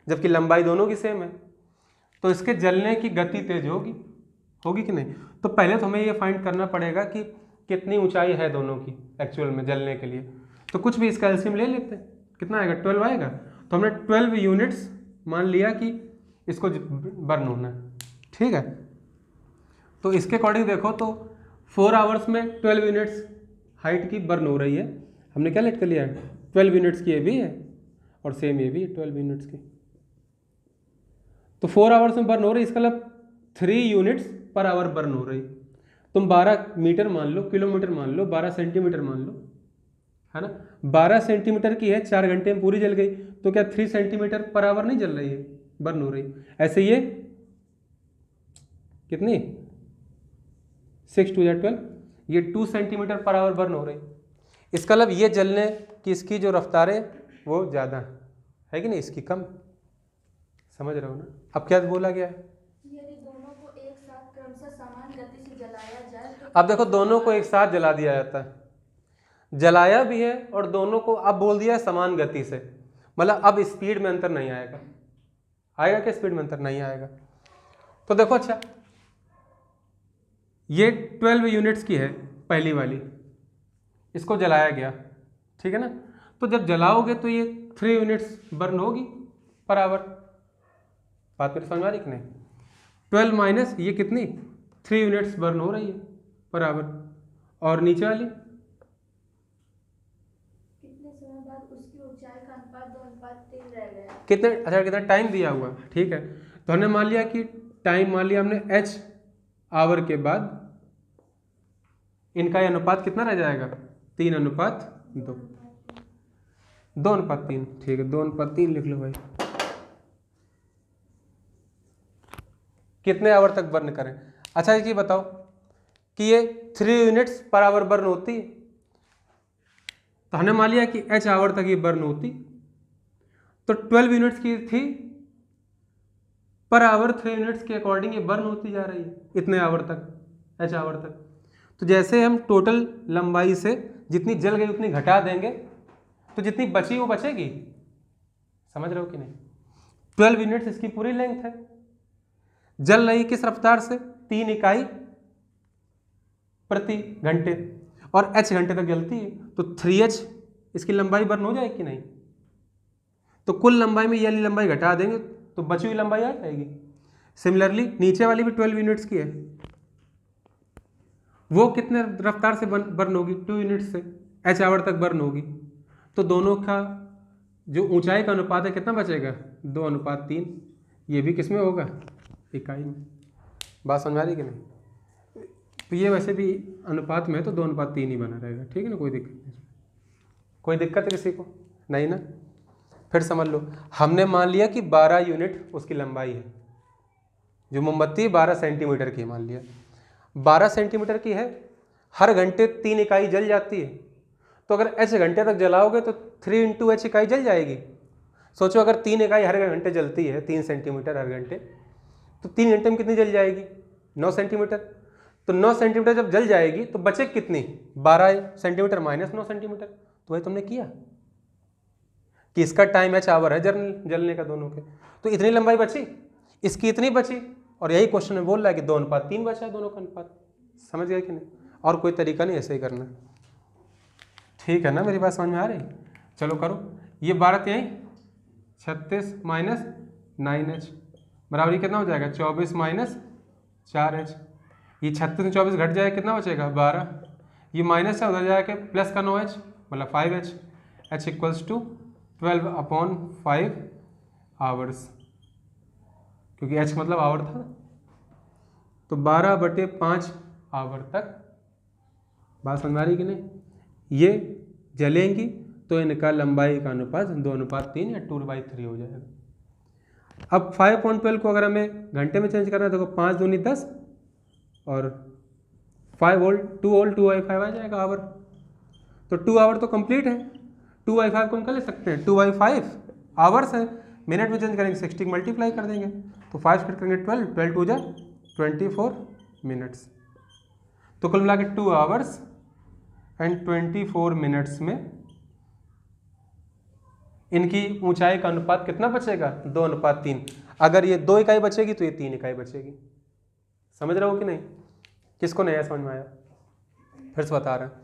A: जबकि लंबाई दोनों की सेम है। तो इसके जलने की गति तेज होगी कि नहीं? तो पहले तो हमें ये फाइंड करना पड़ेगा कि कितनी ऊंचाई है दोनों की एक्चुअल में जलने के लिए। तो कुछ भी इसका एलसीएम ले लेते हैं, कितना आएगा? 12 आएगा। तो हमने 12 यूनिट्स मान लिया कि इसको बर्न होना है, ठीक है। तो इसके अकॉर्डिंग देखो तो 4 आवर्स में 12 यूनिट्स हाइट की बर्न हो रही है। हमने क्या लेट कर लिया है? 12 यूनिट्स की ये भी है और सेम ये भी है 12 यूनिट्स की। तो 4 आवर्स में बर्न हो रही है, इसका मतलब 3 यूनिट्स पर आवर बर्न हो रही। तुम 12 मीटर मान लो, किलोमीटर मान लो, 12 सेंटीमीटर मान लो, है ना। 12 सेंटीमीटर की है, 4 घंटे में पूरी जल गई, तो क्या 3 सेंटीमीटर पर आवर नहीं जल रही है, बर्न हो रही। ऐसे ये कितनी 6 2 12, ये 2 सेंटीमीटर पर आवर बर्न हो रही। इसका मतलब ये जलने की इसकी जो रफ्तार है वो ज़्यादा है कि नहीं, इसकी कम। समझ रहे हो ना? अब क्या बोला गया है?
D: यदि दोनों को एक साथ क्रमशः समान गति से जलाया जाए तो
A: अब देखो दोनों को एक साथ जला दिया जाता है, जलाया भी है और दोनों को अब बोल दिया है समान गति से, मतलब अब स्पीड में अंतर नहीं आएगा। आएगा क्या स्पीड में अंतर? नहीं आएगा। तो देखो अच्छा, ये 12 यूनिट्स की है पहली वाली, इसको जलाया गया, ठीक है ना। तो जब जलाओगे तो ये 3 यूनिट्स बर्न होगी पर आवर। बात मेरी समझ आ रही कि नहीं? 12 माइनस ये कितनी 3 यूनिट्स बर्न हो रही है पर आवर। और नीचे वाली
D: कितने समय बाद उसकी ऊंचाई का अनुपात 2:3 रह गया।
A: कितने, अच्छा कितना टाइम दिया हुआ, ठीक है। तो हमने मान लिया कि टाइम मान लिया हमने h आवर के बाद इनका ये अनुपात कितना रह जाएगा? 3:2, 2:3, ठीक है 2:3 लिख लो भाई। कितने आवर तक बर्न करें? अच्छा ये बताओ कि ये 3 यूनिट्स पर आवर बर्न होती है, तो हमने मान लिया कि h आवर तक ये बर्न होती, तो 12 यूनिट्स की थी पर आवर 3 यूनिट्स के अकॉर्डिंग ये बर्न होती जा रही है इतने आवर तक, h आवर तक। तो जैसे हम टोटल लंबाई से जितनी जल गई उतनी घटा देंगे तो जितनी बची वो बचेगी। समझ रहे हो कि नहीं? 12 यूनिट्स इसकी पूरी लेंथ है, जल रही किस रफ्तार से? 3 इकाई प्रति घंटे, और h घंटे तक जलती है, तो 3h इसकी लंबाई बर्न हो जाएगी कि नहीं? तो कुल लंबाई में ये वाली लंबाई घटा देंगे तो बची हुई लंबाई आ जाएगी। सिमिलरली नीचे वाली भी 12 यूनिट्स की है, वो कितने रफ्तार से बर्न होगी? 2 यूनिट्स से, h आवर तक बर्न होगी। तो दोनों का जो ऊंचाई का अनुपात है कितना बचेगा? 2:3। ये भी किस में होगा? इकाई में। बात समझ आ रही कि नहीं? तो ये वैसे भी अनुपात में है तो 2:3 ही बना रहेगा, ठीक है ना। कोई दिक्कत नहीं, कोई दिक्कत है किसी को? नहीं ना। फिर समझ लो, हमने मान लिया कि 12 यूनिट उसकी लंबाई है, जो मोमबत्ती 12 सेंटीमीटर की मान लिया, 12 सेंटीमीटर की है, हर घंटे 3 इकाई जल जाती है। तो अगर h घंटे तक जलाओगे तो 3 × h इकाई जल जाएगी। सोचो अगर 3 इकाई हर घंटे जलती है, 3 सेंटीमीटर हर घंटे, तो 3 घंटे में कितनी जल जाएगी? 9 सेंटीमीटर। तो 9 सेंटीमीटर जब जल जाएगी तो बचे कितनी? 12 सेंटीमीटर माइनस 9 सेंटीमीटर। तो वही तुमने किया कि इसका टाइम h आवर है जलने का दोनों के, तो इतनी लंबाई बची, इसकी इतनी बची, और यही क्वेश्चन में बोल रहा है कि 2:3 बचा दोनों का अनुपात। समझ गए कि नहीं? और कोई तरीका नहीं, ऐसे ही करना, ठीक है ना। मेरी बात समझ में आ रही? चलो करो। ये 12 यहीं 36 माइनस 9h बराबर ये कितना हो जाएगा? 24 माइनस 4h। ये 36 में 24 घट जाएगा, कितना बचेगा? 12। ये माइनस से उधर जाएगा प्लस का 9h मतलब 5h। h = 12/5 आवर्स, क्योंकि h मतलब आवर था, तो 12/5 आवर तक। बात समझ आ रही कि नहीं? ये जलेंगी तो इनका लंबाई का अनुपात 2:3 या 2/3 हो जाएगा। अब 5.12 को अगर हमें घंटे में चेंज करना है तो 5 दूनी 10 और 5 वोल्ट 2 वोल्ट 2/5 आ जाएगा आवर। तो 2 आवर तो कंप्लीट है, 2/5 को हम कर ले सकते हैं, 2/5 आवर्स है, मिनट में चेंज करेंगे 60 मल्टीप्लाई कर देंगे, तो 5 फिट करेंगे 12, 12 2 जा 24 मिनट्स। तो कुल मिला के 2 आवर्स एंड 24 मिनट्स में इनकी ऊंचाई का अनुपात कितना बचेगा? 2:3। अगर ये 2 इकाई बचेगी तो ये 3 इकाई बचेगी। समझ रहे हो कि नहीं? किसको नहीं समझ में आया? फिर से बता रहे हैं।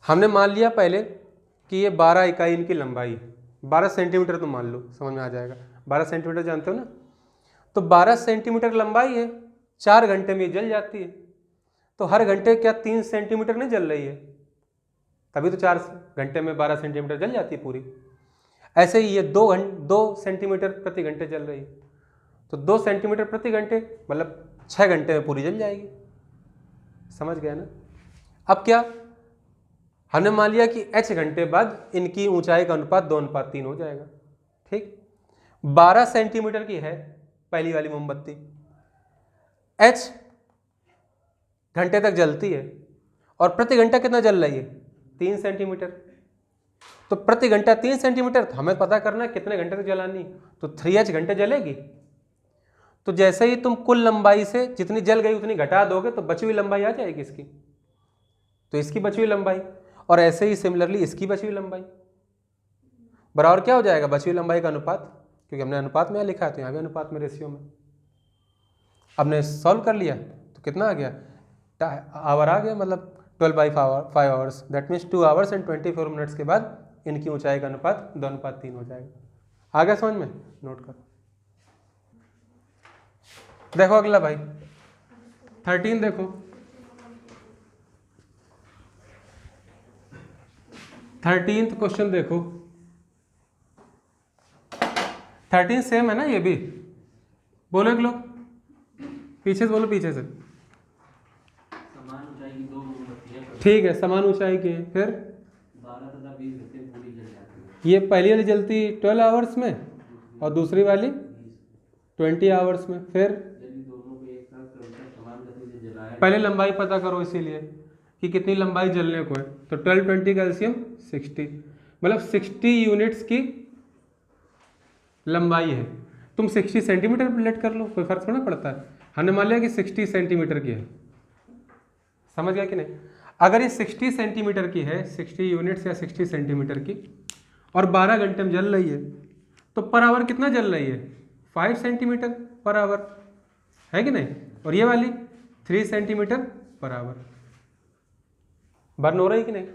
A: हमने मान लिया पहले कि ये 12 इकाई इनकी लंबाई, 12 सेंटीमीटर तो मान लो, समझ में आ जाएगा। 12 सेंटीमीटर जानते हो ना? तो 12 सेंटीमीटर लंबाई है, 4 घंटे में जल जाती है। तो हर घंटे क्या 3 सेंटीमीटर नहीं जल रही है? तभी तो 4 घंटे में 12 सेंटीमीटर जल जाती है पूरी। ऐसे ही ये 2 सेंटीमीटर प्रति घंटे जल रही है, तो 2 सेंटीमीटर प्रति घंटे मतलब 6 घंटे में पूरी जल जाएगी। समझ गए ना? अब क्या हमने मान लिया कि h घंटे बाद इनकी ऊंचाई का अनुपात 2:3 हो जाएगा। ठीक, 12 सेंटीमीटर की है पहली वाली मोमबत्ती, h घंटे तक जलती है और प्रति घंटा कितना जल रही है? 3 सेंटीमीटर। तो प्रति घंटा 3 सेंटीमीटर, तो हमें पता करना है कितने घंटे तक जलानी, तो 3h घंटे जलेगी। तो जैसे ही तुम कुल लंबाई से जितनी जल गई उतनी घटा दोगे तो बची हुई लंबाई आ जाएगी इसकी, तो इसकी बची हुई लंबाई, और ऐसे ही सिमिलरली इसकी बची हुई लंबाई बराबर क्या हो जाएगा? बची हुई लंबाई का अनुपात, क्योंकि हमने अनुपात में लिखा है तो यहाँ भी अनुपात में, रेशियो में। अब ने सॉल्व कर लिया तो कितना आ गया? आवर आ गया, मतलब 12/5 hours, that means 2 hours and 24 minutes के बाद इनकी ऊंचाई का अनुपात 2:3 हो जाएगा। आ गया समझ में? नोट करो। देखो अगला भाई 13 देखो, 13th क्वेश्चन देखो। 13 सेम है ना ये भी? बोलो एक लोग, पीछे से बोलो, पीछे से।
C: समान ऊंचाई की 2 मोमबत्तियां,
A: ठीक है, समान ऊंचाई की है। फिर
C: 12 तथा 20 घंटे में पूरी जल जाती है।
A: ये पहली वाली जलती 12 आवर्स में और दूसरी वाली 20 आवर्स में। फिर
C: यदि दोनों को एक साथ क्रमशः समान गति से जलाया
A: पहले लंबाई पता करो, इसीलिए कि कितनी लंबाई जलने को है। तो 12 20 का एलसीएम 60, मतलब 60 यूनिट्स की लंबाई है। तुम 60 सेंटीमीटर पर लेट कर लो, कोई फर्क थोड़ा पड़ता है। हमने मान लिया कि 60 सेंटीमीटर की है। समझ गया कि नहीं? अगर ये 60 सेंटीमीटर की है, 60 यूनिट्स या 60 सेंटीमीटर की, और 12 घंटे में जल रही है, तो पर आवर कितना जल रही है? 5 सेंटीमीटर पर आवर, है कि नहीं? और ये वाली 3 सेंटीमीटर पर आवर। बर्न हो रही कि नहीं?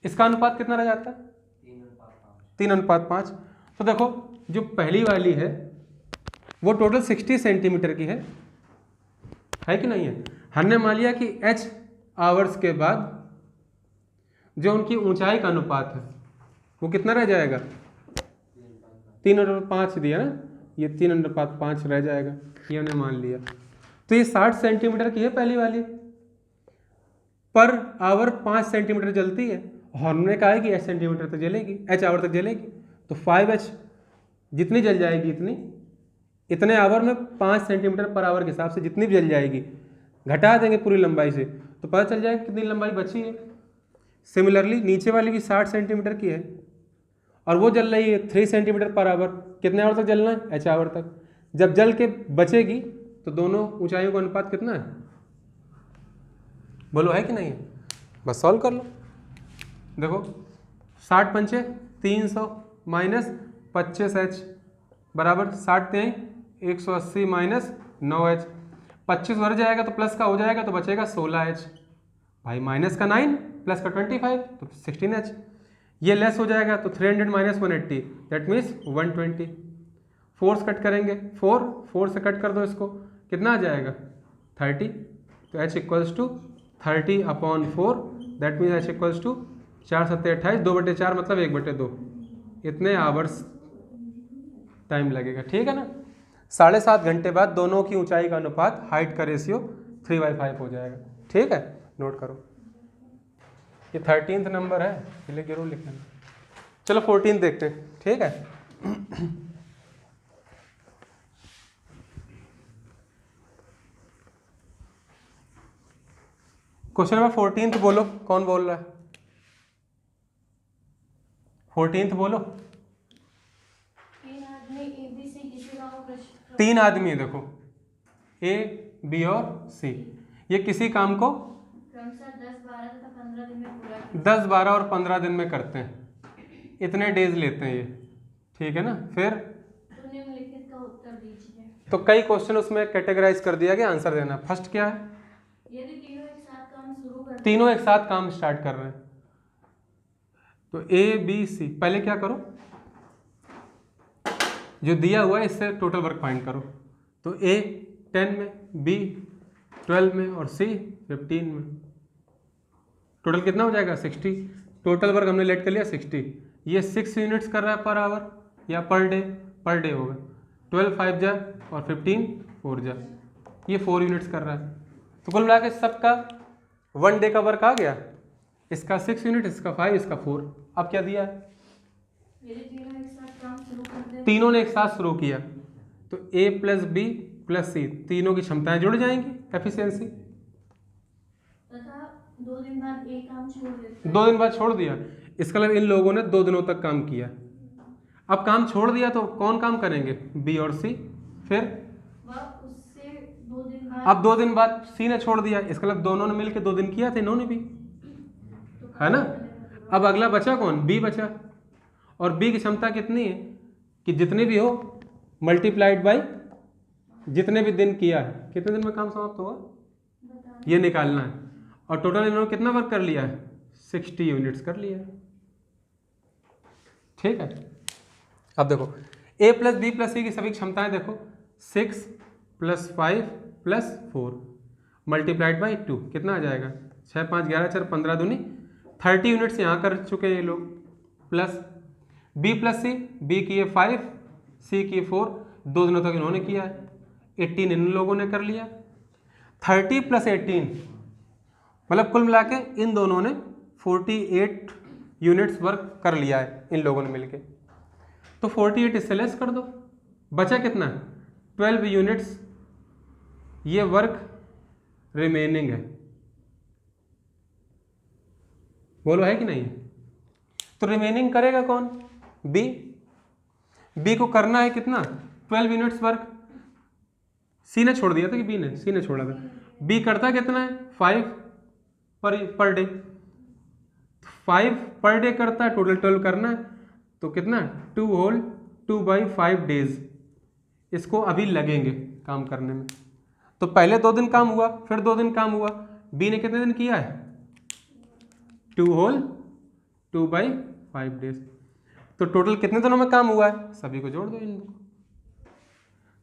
A: इसका अनुपात कितना रह जाता है? 3:5। तो देखो जो पहली वाली है वो टोटल 60 सेंटीमीटर की है कि नहीं है? हमने मान लिया कि h आवर्स के बाद जो उनकी ऊंचाई का अनुपात है वो कितना रह जाएगा? 3:5 दिया ना, ये 3:5 रह जाएगा, ये हमने मान लिया। तो ये 60 सेंटीमीटर की है पहली वाली, पर आवर 5 सेंटीमीटर जलती है, और हमने कहा है कि h सेंटीमीटर तक जलेगी, h आवर तक जलेगी। तो 5h जितनी जल जाएगी इतने आवर में 5 सेंटीमीटर पर आवर के हिसाब से जितनी भी जल जाएगी, घटा देंगे पूरी लंबाई से तो पता चल जाएगा कितनी लंबाई बची है। सिमिलरली नीचे वाली भी 60 सेंटीमीटर की है और वो जल रही है 3 सेंटीमीटर पर आवर। कितने आवर तक जलना है? h आवर तक। जब जल के बचेगी तो दोनों ऊंचाइयों का अनुपात कितना है? बोलो, है कि नहीं है? बस सॉल्व कर लो। देखो 60 पंचे 300 माइनस 25h बराबर 60 3 180 माइनस 9h। 25 भर जाएगा तो प्लस का हो जाएगा तो बचेगा 16h भाई, माइनस का 9 प्लस का 25 तो 16h। ये लेस हो जाएगा तो 300 माइनस 180 दैट मीन्स 120। 4 से कट करेंगे, 4 से कट कर दो इसको, कितना आ जाएगा? 30। तो h equals to 30/4 that means h equals to 4 7 28, 2/4 मतलब 1/2। इतने आवर्स टाइम लगेगा। ठीक है ना? 7.5 घंटे बाद दोनों की ऊंचाई का अनुपात, हाइट का रेशियो 3/5 हो जाएगा। ठीक है, नोट करो। ये 13th नंबर है, इसलिए जरूर लिखना। चलो 14 देखते हैं। ठीक है, क्वेश्चन नंबर 14 बोलो, कौन बोल रहा है? 14 बोलो।
D: 3 आदमी ABC किसी गांव
A: तीन आदमी है, देखो ए, बी और सी। ये किसी काम को
D: क्रमशः 10, 12 तथा 15 दिन में पूरा किया।
A: 10, 12 और 15 दिन में करते हैं, इतने डेज लेते हैं ये, ठीक है ना। फिर
D: तो निम्नलिखित का उत्तर दीजिए।
A: तो कई क्वेश्चन उसमें कैटेगराइज कर दिया गया, आंसर देना। फर्स्ट क्या है,
D: यदि तीनों एक साथ काम शुरू करते
A: तीनों एक साथ काम स्टार्ट कर रहे हैं, तो ए, बी, सी। पहले क्या करो, जो दिया हुआ है इससे टोटल वर्क फाइंड करो। तो ए 10 में, बी 12 में और सी 15 में। टोटल कितना हो जाएगा 60। टोटल वर्क हमने लेट कर लिया 60। ये 6 यूनिट्स कर रहा है पर आवर या पर डे होगा। 12 5 जा और 15 4 जा, ये 4 यूनिट्स कर रहा है। तो कुल मिला के सबका 1 डे का वर्क आ गया। इसका 6 यूनिट, इसका 5, इसका 4। अब क्या दिया है,
D: यदि तीनों एक साथ काम शुरू करते हैं
A: तीनों ने एक साथ शुरू किया तो ए प्लस बी प्लस सी, तीनों की क्षमताएं जुड़ जाएंगी, एफिशिएंसी।
D: तथा 2 दिन बाद एक काम छोड़ देते हैं।
A: 2 दिन बाद छोड़ दिया, इसका मतलब इन लोगों ने 2 दिनों तक काम किया। अब काम छोड़ दिया तो कौन काम करेंगे, बी और सी। फिर
D: वह उससे 2 दिन बाद
A: अब 2 दिन बाद सी ने छोड़ दिया, इसका मतलब दोनों ने मिलकर 2 दिन किया था, इन्होंने भी, है ना। अब अगला बचा कौन, बी बचा। और बी की क्षमता कितनी है कि जितने भी हो मल्टीप्लाइड बाई जितने भी दिन किया है, कितने दिन में काम समाप्त होगा ये निकालना है। और टोटल इन्होंने कितना वर्क कर लिया है, 60 यूनिट्स कर लिया है, ठीक है। अब देखो ए प्लस बी प्लस सी की सभी क्षमताएं देखो, 6 + 5 + 4 मल्टीप्लाइड बाई 2 कितना आ जाएगा, 6 5 11 4 15 दूनी 30 यूनिट्स यहाँ कर चुके हैं ये लोग। प्लस बी प्लस सी, बी किए 5, सी किए 4, 2 दिनों तक इन्होंने किया है, 18 इन लोगों ने कर लिया। 30 + 18 मतलब कुल मिला के इन दोनों ने 48 यूनिट्स वर्क कर लिया है इन लोगों ने मिलके। तो 48 इससे लेस कर दो, बचा कितना, 12 यूनिट्स ये वर्क रिमेनिंग है। बोलो है कि नहीं। तो रिमेनिंग करेगा कौन, बी को करना है कितना, 12 यूनिट्स वर्क। सी ने छोड़ दिया था कि बी ने, सी ने छोड़ा था। बी करता कितना है, 5 पर डे, 5 पर डे करता है, टोटल 12 करना है तो कितना 2 होल 2/5 डेज इसको अभी लगेंगे काम करने में। तो पहले 2 दिन काम हुआ, फिर 2 दिन काम हुआ। बी ने कितने दिन किया है, 2 होल 2/5 डेज। तो टोटल कितने दिनों में काम हुआ है, सभी को जोड़ दो इन दो।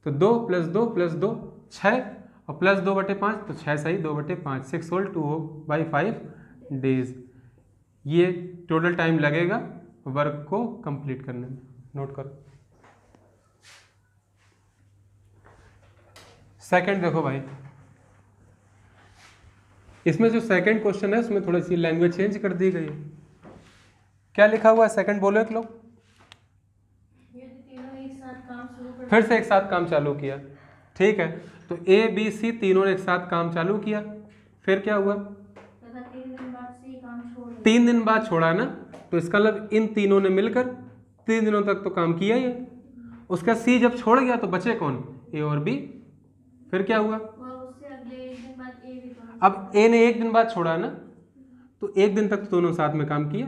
A: तो 2 + 2 + 2 6 और प्लस 2/5 तो 6 सही 2/5, 6 होल 2/5 डेज। ये टोटल टाइम लगेगा वर्क को कंप्लीट करने में, नोट करो। सेकंड देखो भाई, इसमें जो सेकंड क्वेश्चन है उसमें थोड़ी सी लैंग्वेज चेंज कर दी गई है। क्या लिखा हुआ है सेकंड, बोलो एक लोग।
D: यदि तीनों एक साथ काम शुरू करते
A: फिर से एक साथ काम चालू किया, ठीक है। तो ए बी सी तीनों ने एक साथ काम चालू किया, फिर क्या हुआ,
D: तथा 3 दिन बाद से ये काम छोड़ देते
A: 3 दिन बाद छोड़ा ना, तो इसका मतलब इन तीनों ने मिलकर 3 दिनों तक तो काम किया ही है। उसका सी जब छोड़ गया तो बचे कौन, ए और बी। फिर क्या हुआ,
D: हैं। वह उससे अगले 1 दिन बाद ए भी काम
A: अब ए ने 1 दिन बाद छोड़ा ना, तो 1 दिन तक तो दोनों साथ में काम किया।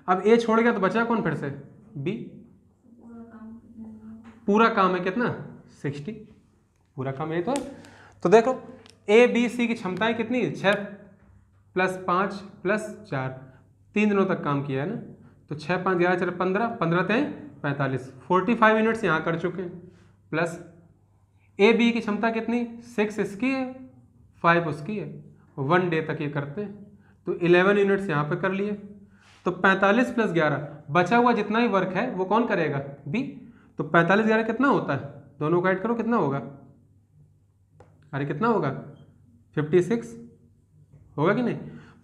A: अब ए छोड़ गया तो बचा कौन फिर से, बी।
D: पूरा काम करते हैं।
A: पूरा काम है कितना 60, पूरा काम है तो देखो ए बी सी की क्षमताएं कितनी, 6 + 5 + 4 3 दिनों तक काम किया है ना। तो 6 5 11 4 15 15 3 45 45 यूनिट्स यहाँ कर चुके हैं। प्लस ए बी की क्षमता कितनी, 6 इसकी है 5 उसकी है, 1 डे तक ये करते हैं। तो 11 यूनिट्स यहाँ पे कर लिए। तो 45 + 11 बचा हुआ जितना ही वर्क है वो कौन करेगा, बी। तो 45 11 कितना होता है, दोनों को ऐड करो कितना होगा, अरे कितना होगा 56 होगा कि नहीं।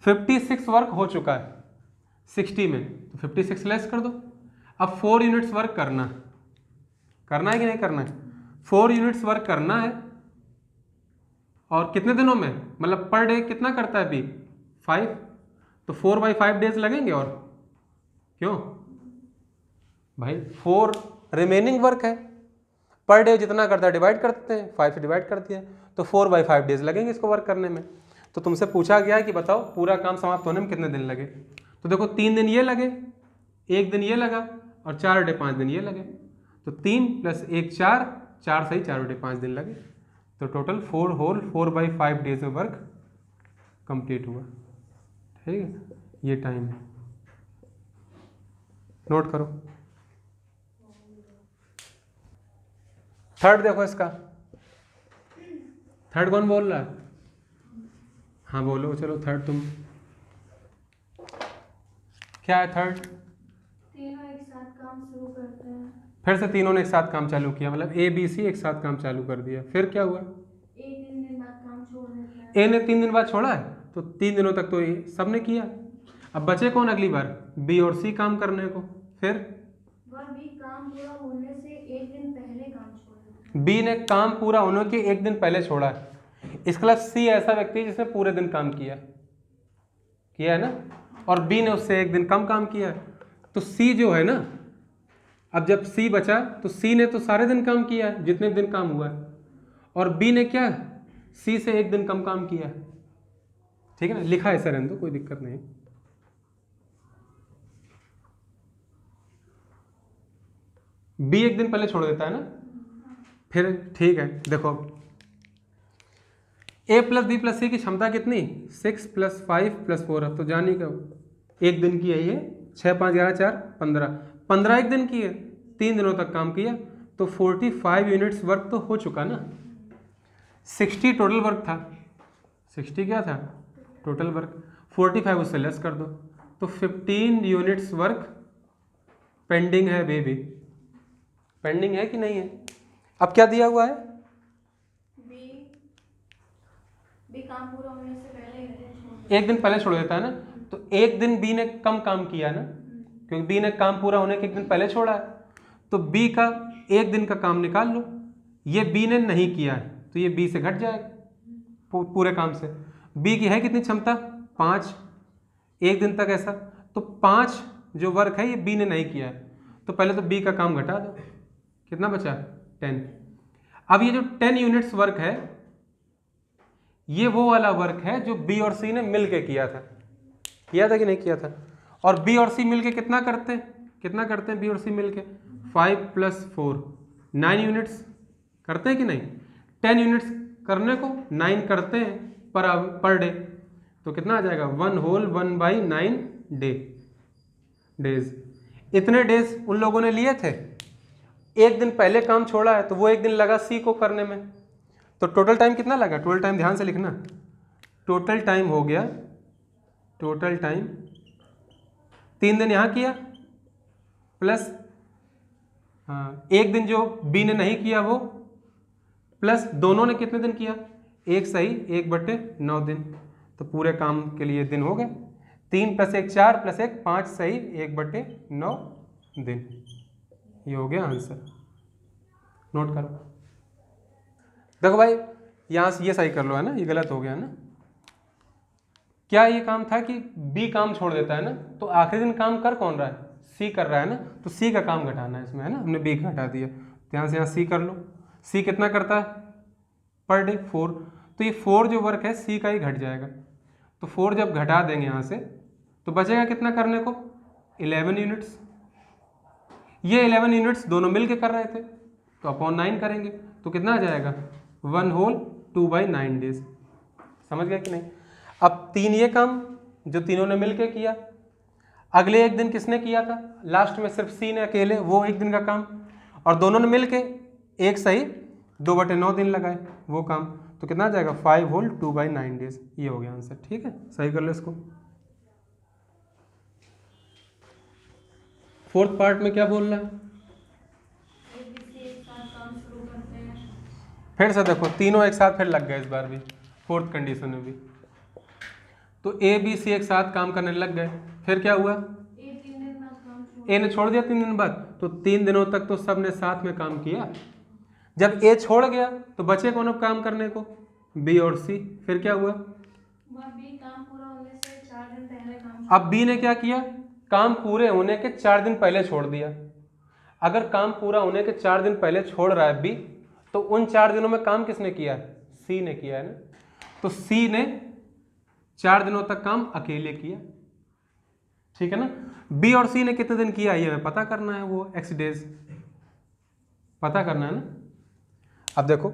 A: 56 वर्क हो चुका है 60 में, तो 56 लेस कर दो। अब 4 यूनिट्स वर्क करना है कि नहीं करना है, 4 यूनिट्स वर्क करना है। और कितने दिनों में, मतलब पर डे कितना करता है बी, 5, तो 4/5 डेज लगेंगे। और क्यों भाई 4 रिमेनिंग वर्क है, पर डे जितना करता है डिवाइड करते हैं, 5 से डिवाइड कर दिया, तो 4/5 डेज लगेंगे इसको वर्क करने में। तो तुमसे पूछा गया है कि बताओ पूरा काम समाप्त होने में कितने दिन लगे। तो देखो 3 दिन ये लगे, 1 दिन ये लगा और 4/5 दिन ये लगे। तो 3 + 1 4, 4 सही 4/5 दिन लगे। तो टोटल 4 होल 4/5 डेज में वर्क कंप्लीट हुआ। ठीक है, ये टाइम है, नोट करो। थर्ड देखो इसका, थर्ड कौन बोल रहा है? हाँ बोलो, चलो थर्ड तुम, क्या है थर्ड?
D: तीनों एक साथ काम शुरू करते हैं।
A: फिर से तीनों ने एक साथ काम चालू किया, मतलब ए बी सी एक साथ काम चालू कर दिया। फिर क्या हुआ?
D: ए 3 दिन बाद काम छोड़ देता है।
A: ए ने 3 दिन बाद छोड़ा है, तो 3 दिनों तक तो ये सब ने किया। अब बचे कौन अगली बार? बी और सी काम करने को। फिर
D: वह भी काम पूरा होने से 1 दिन पहले काम छोड़ देता है।
A: बी ने काम पूरा होने के 1 दिन पहले छोड़ा है। इसका मतलब सी ऐसा व्यक्ति है जिसने पूरे दिन काम किया है ना, और बी ने उससे 1 दिन कम काम किया है। तो सी जो है ना, अब जब सी बचा तो सी ने तो सारे दिन काम किया है जितने दिन काम हुआ है, और बी ने क्या, सी से 1 दिन कम काम किया है। ठीक है ना, लिखा ऐसा रहने दो, कोई दिक्कत नहीं। बी 1 दिन पहले छोड़ देता है ना, फिर ठीक है। देखो a + b + c की क्षमता कितनी? 6 + 5 + 4। अब तो जानी का 1 दिन की है ये, 6 5 11 4 15, 15 1 दिन की है, 3 दिनों तक काम किया, तो 45 यूनिट्स वर्क तो हो चुका ना। 60 टोटल वर्क था, 60 क्या था टोटल वर्क, 45 उससे लेस कर दो, तो 15 यूनिट्स वर्क पेंडिंग है। बेबी पेंडिंग है कि नहीं है? अब क्या दिया हुआ है?
D: बी काम पूरा होने से पहले
A: 1 दिन पहले छोड़ देता है ना, तो 1 दिन बी ने कम काम किया ना, क्योंकि बी ने काम पूरा होने के 1 दिन पहले छोड़ा है, तो बी का 1 दिन का काम निकाल लो। ये बी ने नहीं किया है तो ये बी से घट जाएगा पूरे काम से। बी की है कितनी क्षमता? 5, 1 दिन तक ऐसा, तो 5 जो वर्क है ये बी ने नहीं किया है, तो पहले तो बी का काम घटा दो, कितना बचा? 10। अब ये जो 10 यूनिट्स वर्क है, ये वो वाला वर्क है जो बी और सी ने मिलके किया था कि नहीं किया था? और बी और सी मिलके कितना करते हैं बी और सी मिलके? 5 + 4 9 यूनिट्स करते हैं कि नहीं? 10 यूनिट्स करने को 9 करते हैं पर डे, तो कितना आ जाएगा? 1 होल 1/9 डेज। इतने डेज उन लोगों ने लिए थे, 1 दिन पहले काम छोड़ा है, तो वो 1 दिन लगा सी को करने में, तो टोटल टाइम कितना लगा? टोटल टाइम ध्यान से लिखना, टोटल टाइम हो गया, टोटल टाइम 3 दिन यहाँ किया प्लस 1 दिन जो बी ने नहीं किया वो, प्लस दोनों ने कितने दिन किया? 1 सही 1/9 दिन, तो पूरे काम के लिए दिन हो गए 3 + 1 4 + 1 5 सही 1/9 दिन। ये हो गया आंसर, नोट करो। देखो भाई यहाँ से ये सही कर लो, है ना, ये गलत हो गया है ना। क्या ये काम था कि बी काम छोड़ देता है ना, तो आखिरी दिन काम कर कौन रहा है? सी कर रहा है ना, तो सी का काम घटाना है इसमें, है ना, हमने बी का हटा दिया, तो यहाँ से यहाँ सी कर लो। सी कितना करता है पर डे? 4, तो ये 4 जो वर्क है सी का ही घट जाएगा, तो 4 जब घटा देंगे यहाँ से तो बचेगा कितना करने को? 11 यूनिट्स। ये 11 यूनिट्स दोनों मिल के कर रहे थे, तो अपॉन 9 करेंगे, तो कितना आ जाएगा? 1 होल 2/9 डेज। समझ गया कि नहीं? अब 3 ये काम जो तीनों ने मिल के किया, अगले 1 दिन किसने किया था? लास्ट में सिर्फ सी ने अकेले, वो 1 दिन का काम, और दोनों ने मिल के 1 सही 2/9 दिन लगाए वो काम, तो कितना आ जाएगा? 5 होल 2/9 डेज। ये हो गया आंसर। ठीक है, सही कर लो इसको। 4th पार्ट में क्या बोल रहा है? फिर से देखो तीनों एक साथ फिर लग गए इस बार भी, 4th कंडीशन में भी, तो ए बी सी एक साथ काम करने लग गए। फिर क्या हुआ? ए ने छोड़ दिया 3 दिन बाद, तो 3 दिनों तक तो सब ने साथ में काम किया। जब ए छोड़ गया तो बचे कौन अब काम करने को? बी और सी। फिर क्या हुआ?
D: बी काम पूरा होने से 4 दिन पहले काम।
A: अब बी ने क्या किया? काम पूरे होने के 4 दिन पहले छोड़ दिया। अगर काम पूरा होने के 4 दिन पहले छोड़ रहा है बी, तो उन 4 दिनों में काम किसने किया है? सी ने किया है ना। तो सी ने 4 दिनों तक काम अकेले किया, ठीक है ना। बी और सी ने कितने दिन किया ये हमें पता करना है, वो एक्स डेज पता करना है ना। अब देखो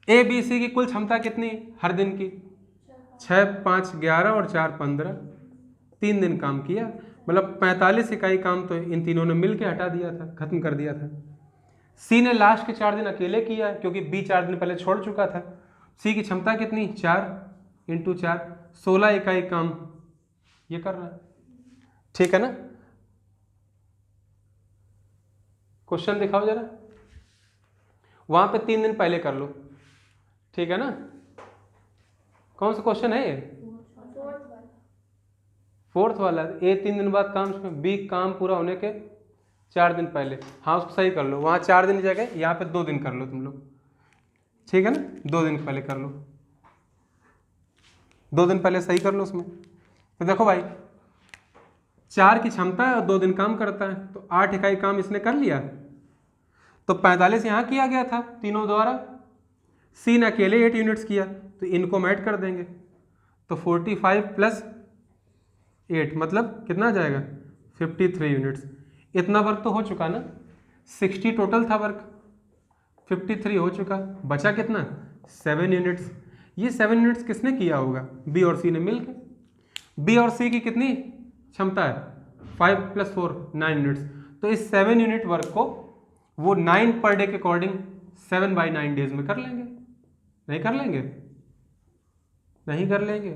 A: ए बी सी की कुल क्षमता कितनी हर दिन की? 6, 5, 11 और 4, 15। 3 दिन काम किया, मतलब 45 इकाई काम तो इन तीनों ने मिल के हटा दिया था, खत्म कर दिया था। सी ने लास्ट के 4 दिन अकेले किया है क्योंकि बी 4 दिन पहले छोड़ चुका था। सी की क्षमता कितनी? 4 × 4, 16 इकाई काम ये कर रहा है, ठीक है ना। क्वेश्चन दिखाओ जरा, वहां पे 3 दिन पहले कर लो, ठीक है ना। कौन सा क्वेश्चन है ये? 4th वाला। ए 3 दिन बाद काम, बी काम पूरा होने के 4 दिन पहले। हाँ उसको सही कर लो, वहाँ 4 दिन की जगह यहाँ पे 2 दिन कर लो तुम लोग, ठीक है ना। 2 दिन पहले कर लो, 2 दिन पहले सही कर लो उसमें। तो देखो भाई 4 की क्षमता है और 2 दिन काम करता है, तो 8 इकाई काम इसने कर लिया। तो 45 यहाँ किया गया था तीनों द्वारा, सी ने अकेले 8 यूनिट्स किया, तो इनको हम ऐड कर देंगे। तो 45 + 8 मतलब कितना आ जाएगा? 53 यूनिट्स। इतना वर्क तो हो चुका ना, 60 टोटल था वर्क, 53 हो चुका, बचा कितना? 7 यूनिट्स। ये 7 यूनिट्स किसने किया होगा? बी और सी ने मिलकर। बी और सी की कितनी क्षमता है? 5 + 4 9 यूनिट्स। तो इस 7 यूनिट वर्क को वो 9 पर डे के अकॉर्डिंग 7/9 डेज में कर लेंगे। नहीं कर लेंगे? नहीं कर लेंगे।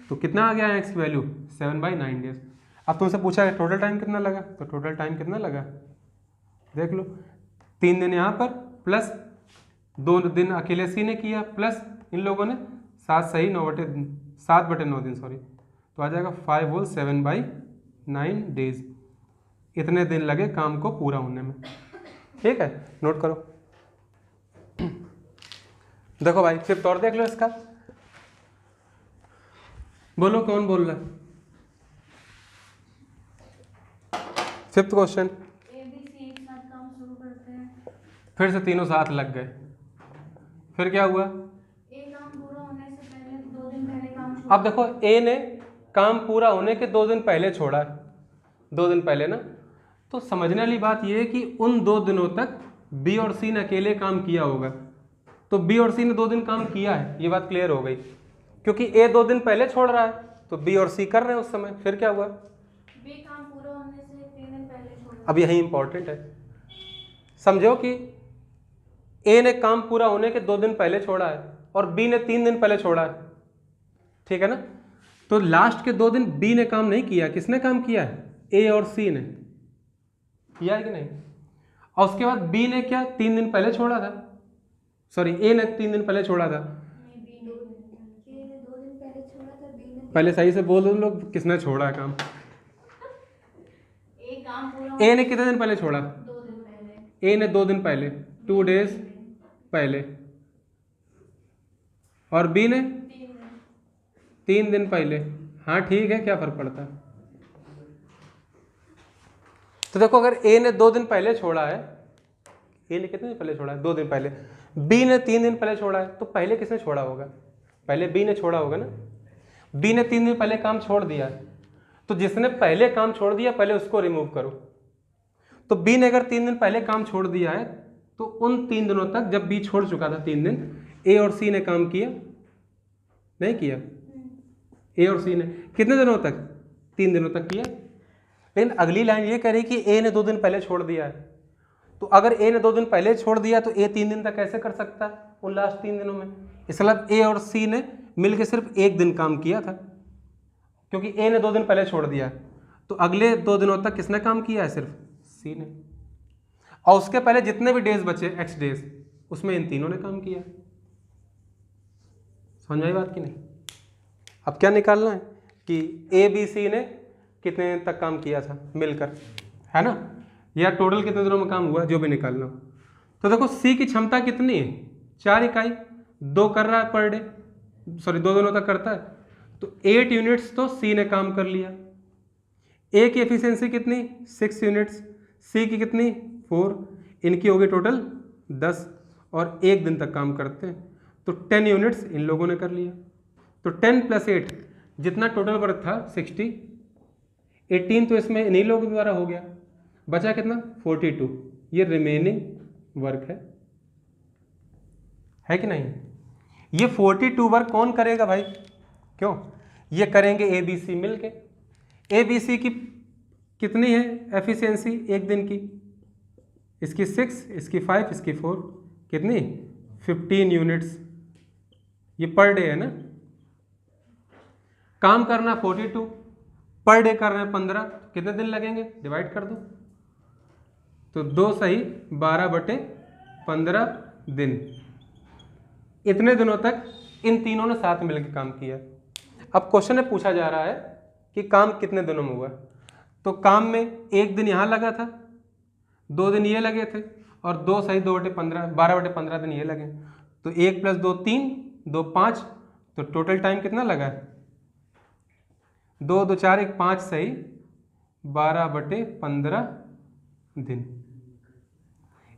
A: तो कितना आ गया एक्स की वैल्यू? 7/9 डेज। अब तुमसे पूछा है टोटल टाइम कितना लगा, तो टोटल टाइम कितना लगा देख लो। 3 दिन यहाँ पर प्लस 2 दिन अकेले सी ने किया, प्लस इन लोगों ने 7 सही 7/9 दिन सॉरी, तो आ जाएगा 5 होल 7/9 डेज। इतने दिन लगे काम को पूरा होने में, ठीक है। नोट करो। देखो भाई 5th और देख लो इसका, बोलो कौन बोल रहा है? 5th question.
D: A B C एक साथ काम शुरू करते हैं।
A: फिर से तीनों साथ लग गए, फिर क्या हुआ?
D: ए काम पूरा होने से पहले 2 दिन पहले काम शुरू।
A: अब देखो ए ने काम पूरा होने के 2 दिन पहले छोड़ा, 2 दिन पहले ना। तो समझने वाली बात यह है कि उन 2 दिनों तक बी और सी ने अकेले काम किया होगा, तो बी और सी ने 2 दिन काम किया है, ये बात क्लियर हो गई। क्योंकि ए 2 दिन पहले छोड़ रहा है तो बी और सी कर रहे हैं उस समय। फिर क्या हुआ?
D: बी काम पूरा होने से 3 दिन पहले छोड़ा।
A: अब यही इंपॉर्टेंट है, समझो कि ए ने काम पूरा होने के 2 दिन पहले छोड़ा है और बी ने 3 दिन पहले छोड़ा है, ठीक है ना। तो लास्ट के 2 दिन बी ने काम नहीं किया, किसने काम किया है? ए और सी ने किया है कि नहीं। और उसके बाद बी ने क्या 3 दिन पहले छोड़ा था, सॉरी ए ने 3 दिन पहले छोड़ा था। पहले सही से बोल दो लोग, किसने छोड़ा है काम?
D: ए काम पूरा
A: ए ने कितने दिन पहले छोड़ा?
D: 2 दिन पहले।
A: ए ने 2 दिन पहले, 2 डेज पहले, और बी ने 3 दिन पहले। हाँ ठीक है, क्या फर्क पड़ता है। तो देखो अगर ए ने 2 दिन पहले छोड़ा है, ए ने कितने दिन पहले छोड़ा है? 2 दिन पहले। बी ने 3 दिन पहले छोड़ा है, तो पहले किसने छोड़ा होगा? पहले बी ने छोड़ा होगा ना। बी ने 3 दिन पहले काम छोड़ दिया है, तो जिसने पहले काम छोड़ दिया पहले उसको रिमूव करो। तो बी ने अगर 3 दिन पहले काम छोड़ दिया है, तो उन 3 दिनों तक जब बी छोड़ चुका था 3 दिन, ए और सी ने काम किया नहीं किया? ए और सी ने कितने दिनों तक? 3 दिनों तक किया। लेकिन अगली लाइन ये कह रही कि ए ने 2 दिन पहले छोड़ दिया है, तो अगर ए ने 2 दिन पहले छोड़ दिया तो ए 3 दिन तक कैसे कर सकता है उन लास्ट 3 दिनों में? इसका मतलब ए और सी ने मिलकर सिर्फ 1 दिन काम किया था, क्योंकि ए ने 2 दिन पहले छोड़ दिया, तो अगले 2 दिनों तक किसने काम किया है? सिर्फ सी ने। और उसके पहले जितने भी डेज बचे एक्स डेज, उसमें इन तीनों ने काम किया। समझ आई बात कि नहीं? अब क्या निकालना है कि ए बी सी ने कितने दिन तक काम किया था मिलकर, है ना, या टोटल कितने दिनों में काम हुआ, जो भी निकालना हो। तो देखो सी की क्षमता कितनी है? 4 इकाई, 2 कर रहा है पर डे, सॉरी 2 दिनों तक करता है, तो 8 यूनिट्स तो सी ने काम कर लिया। ए की एफिशिएंसी कितनी? 6 यूनिट्स। सी की कितनी 4, इनकी होगी टोटल 10 और 1 दिन तक काम करते हैं तो 10 यूनिट्स इन लोगों ने कर लिया। तो 10 + 8 जितना टोटल वर्क था 60, 18 तो इसमें इन्हीं लोगों द्वारा हो गया, बचा कितना 42, ये रिमेनिंग वर्क है कि नहीं। ये 42 वर्क कौन करेगा भाई, क्यों, ये करेंगे ए बी सी मिल के। ए बी सी की कितनी है एफिशिएंसी एक दिन की, इसकी 6, इसकी 5, इसकी 4, कितनी 15 यूनिट्स, ये पर डे है ना। काम करना 42, पर डे कर रहे हैं 15, कितने दिन लगेंगे डिवाइड कर दो, तो 2 सही 12/15 दिन। इतने दिनों तक इन तीनों ने साथ मिलकर काम किया। अब क्वेश्चन में पूछा जा रहा है कि काम कितने दिनों में हुआ, तो काम में 1 दिन यहाँ लगा था, 2 दिन ये लगे थे और 2 सही 2/15 12/15 दिन ये लगे, तो 1 + 2 3, 2 5, तो टोटल टाइम कितना लगा, 2 2 4 1 5 सही 12/15 दिन।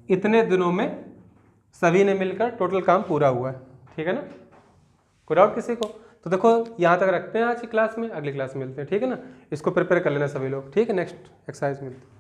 A: इतने दिनों में सभी ने मिलकर टोटल काम पूरा हुआ है, ठीक है ना। कोई डाउट किसी को, तो देखो यहाँ तक रखते हैं आज की क्लास में, अगली क्लास में मिलते हैं, ठीक है ना। इसको प्रिपेयर कर लेना सभी लोग, ठीक है। नेक्स्ट एक्सरसाइज मिलते हैं।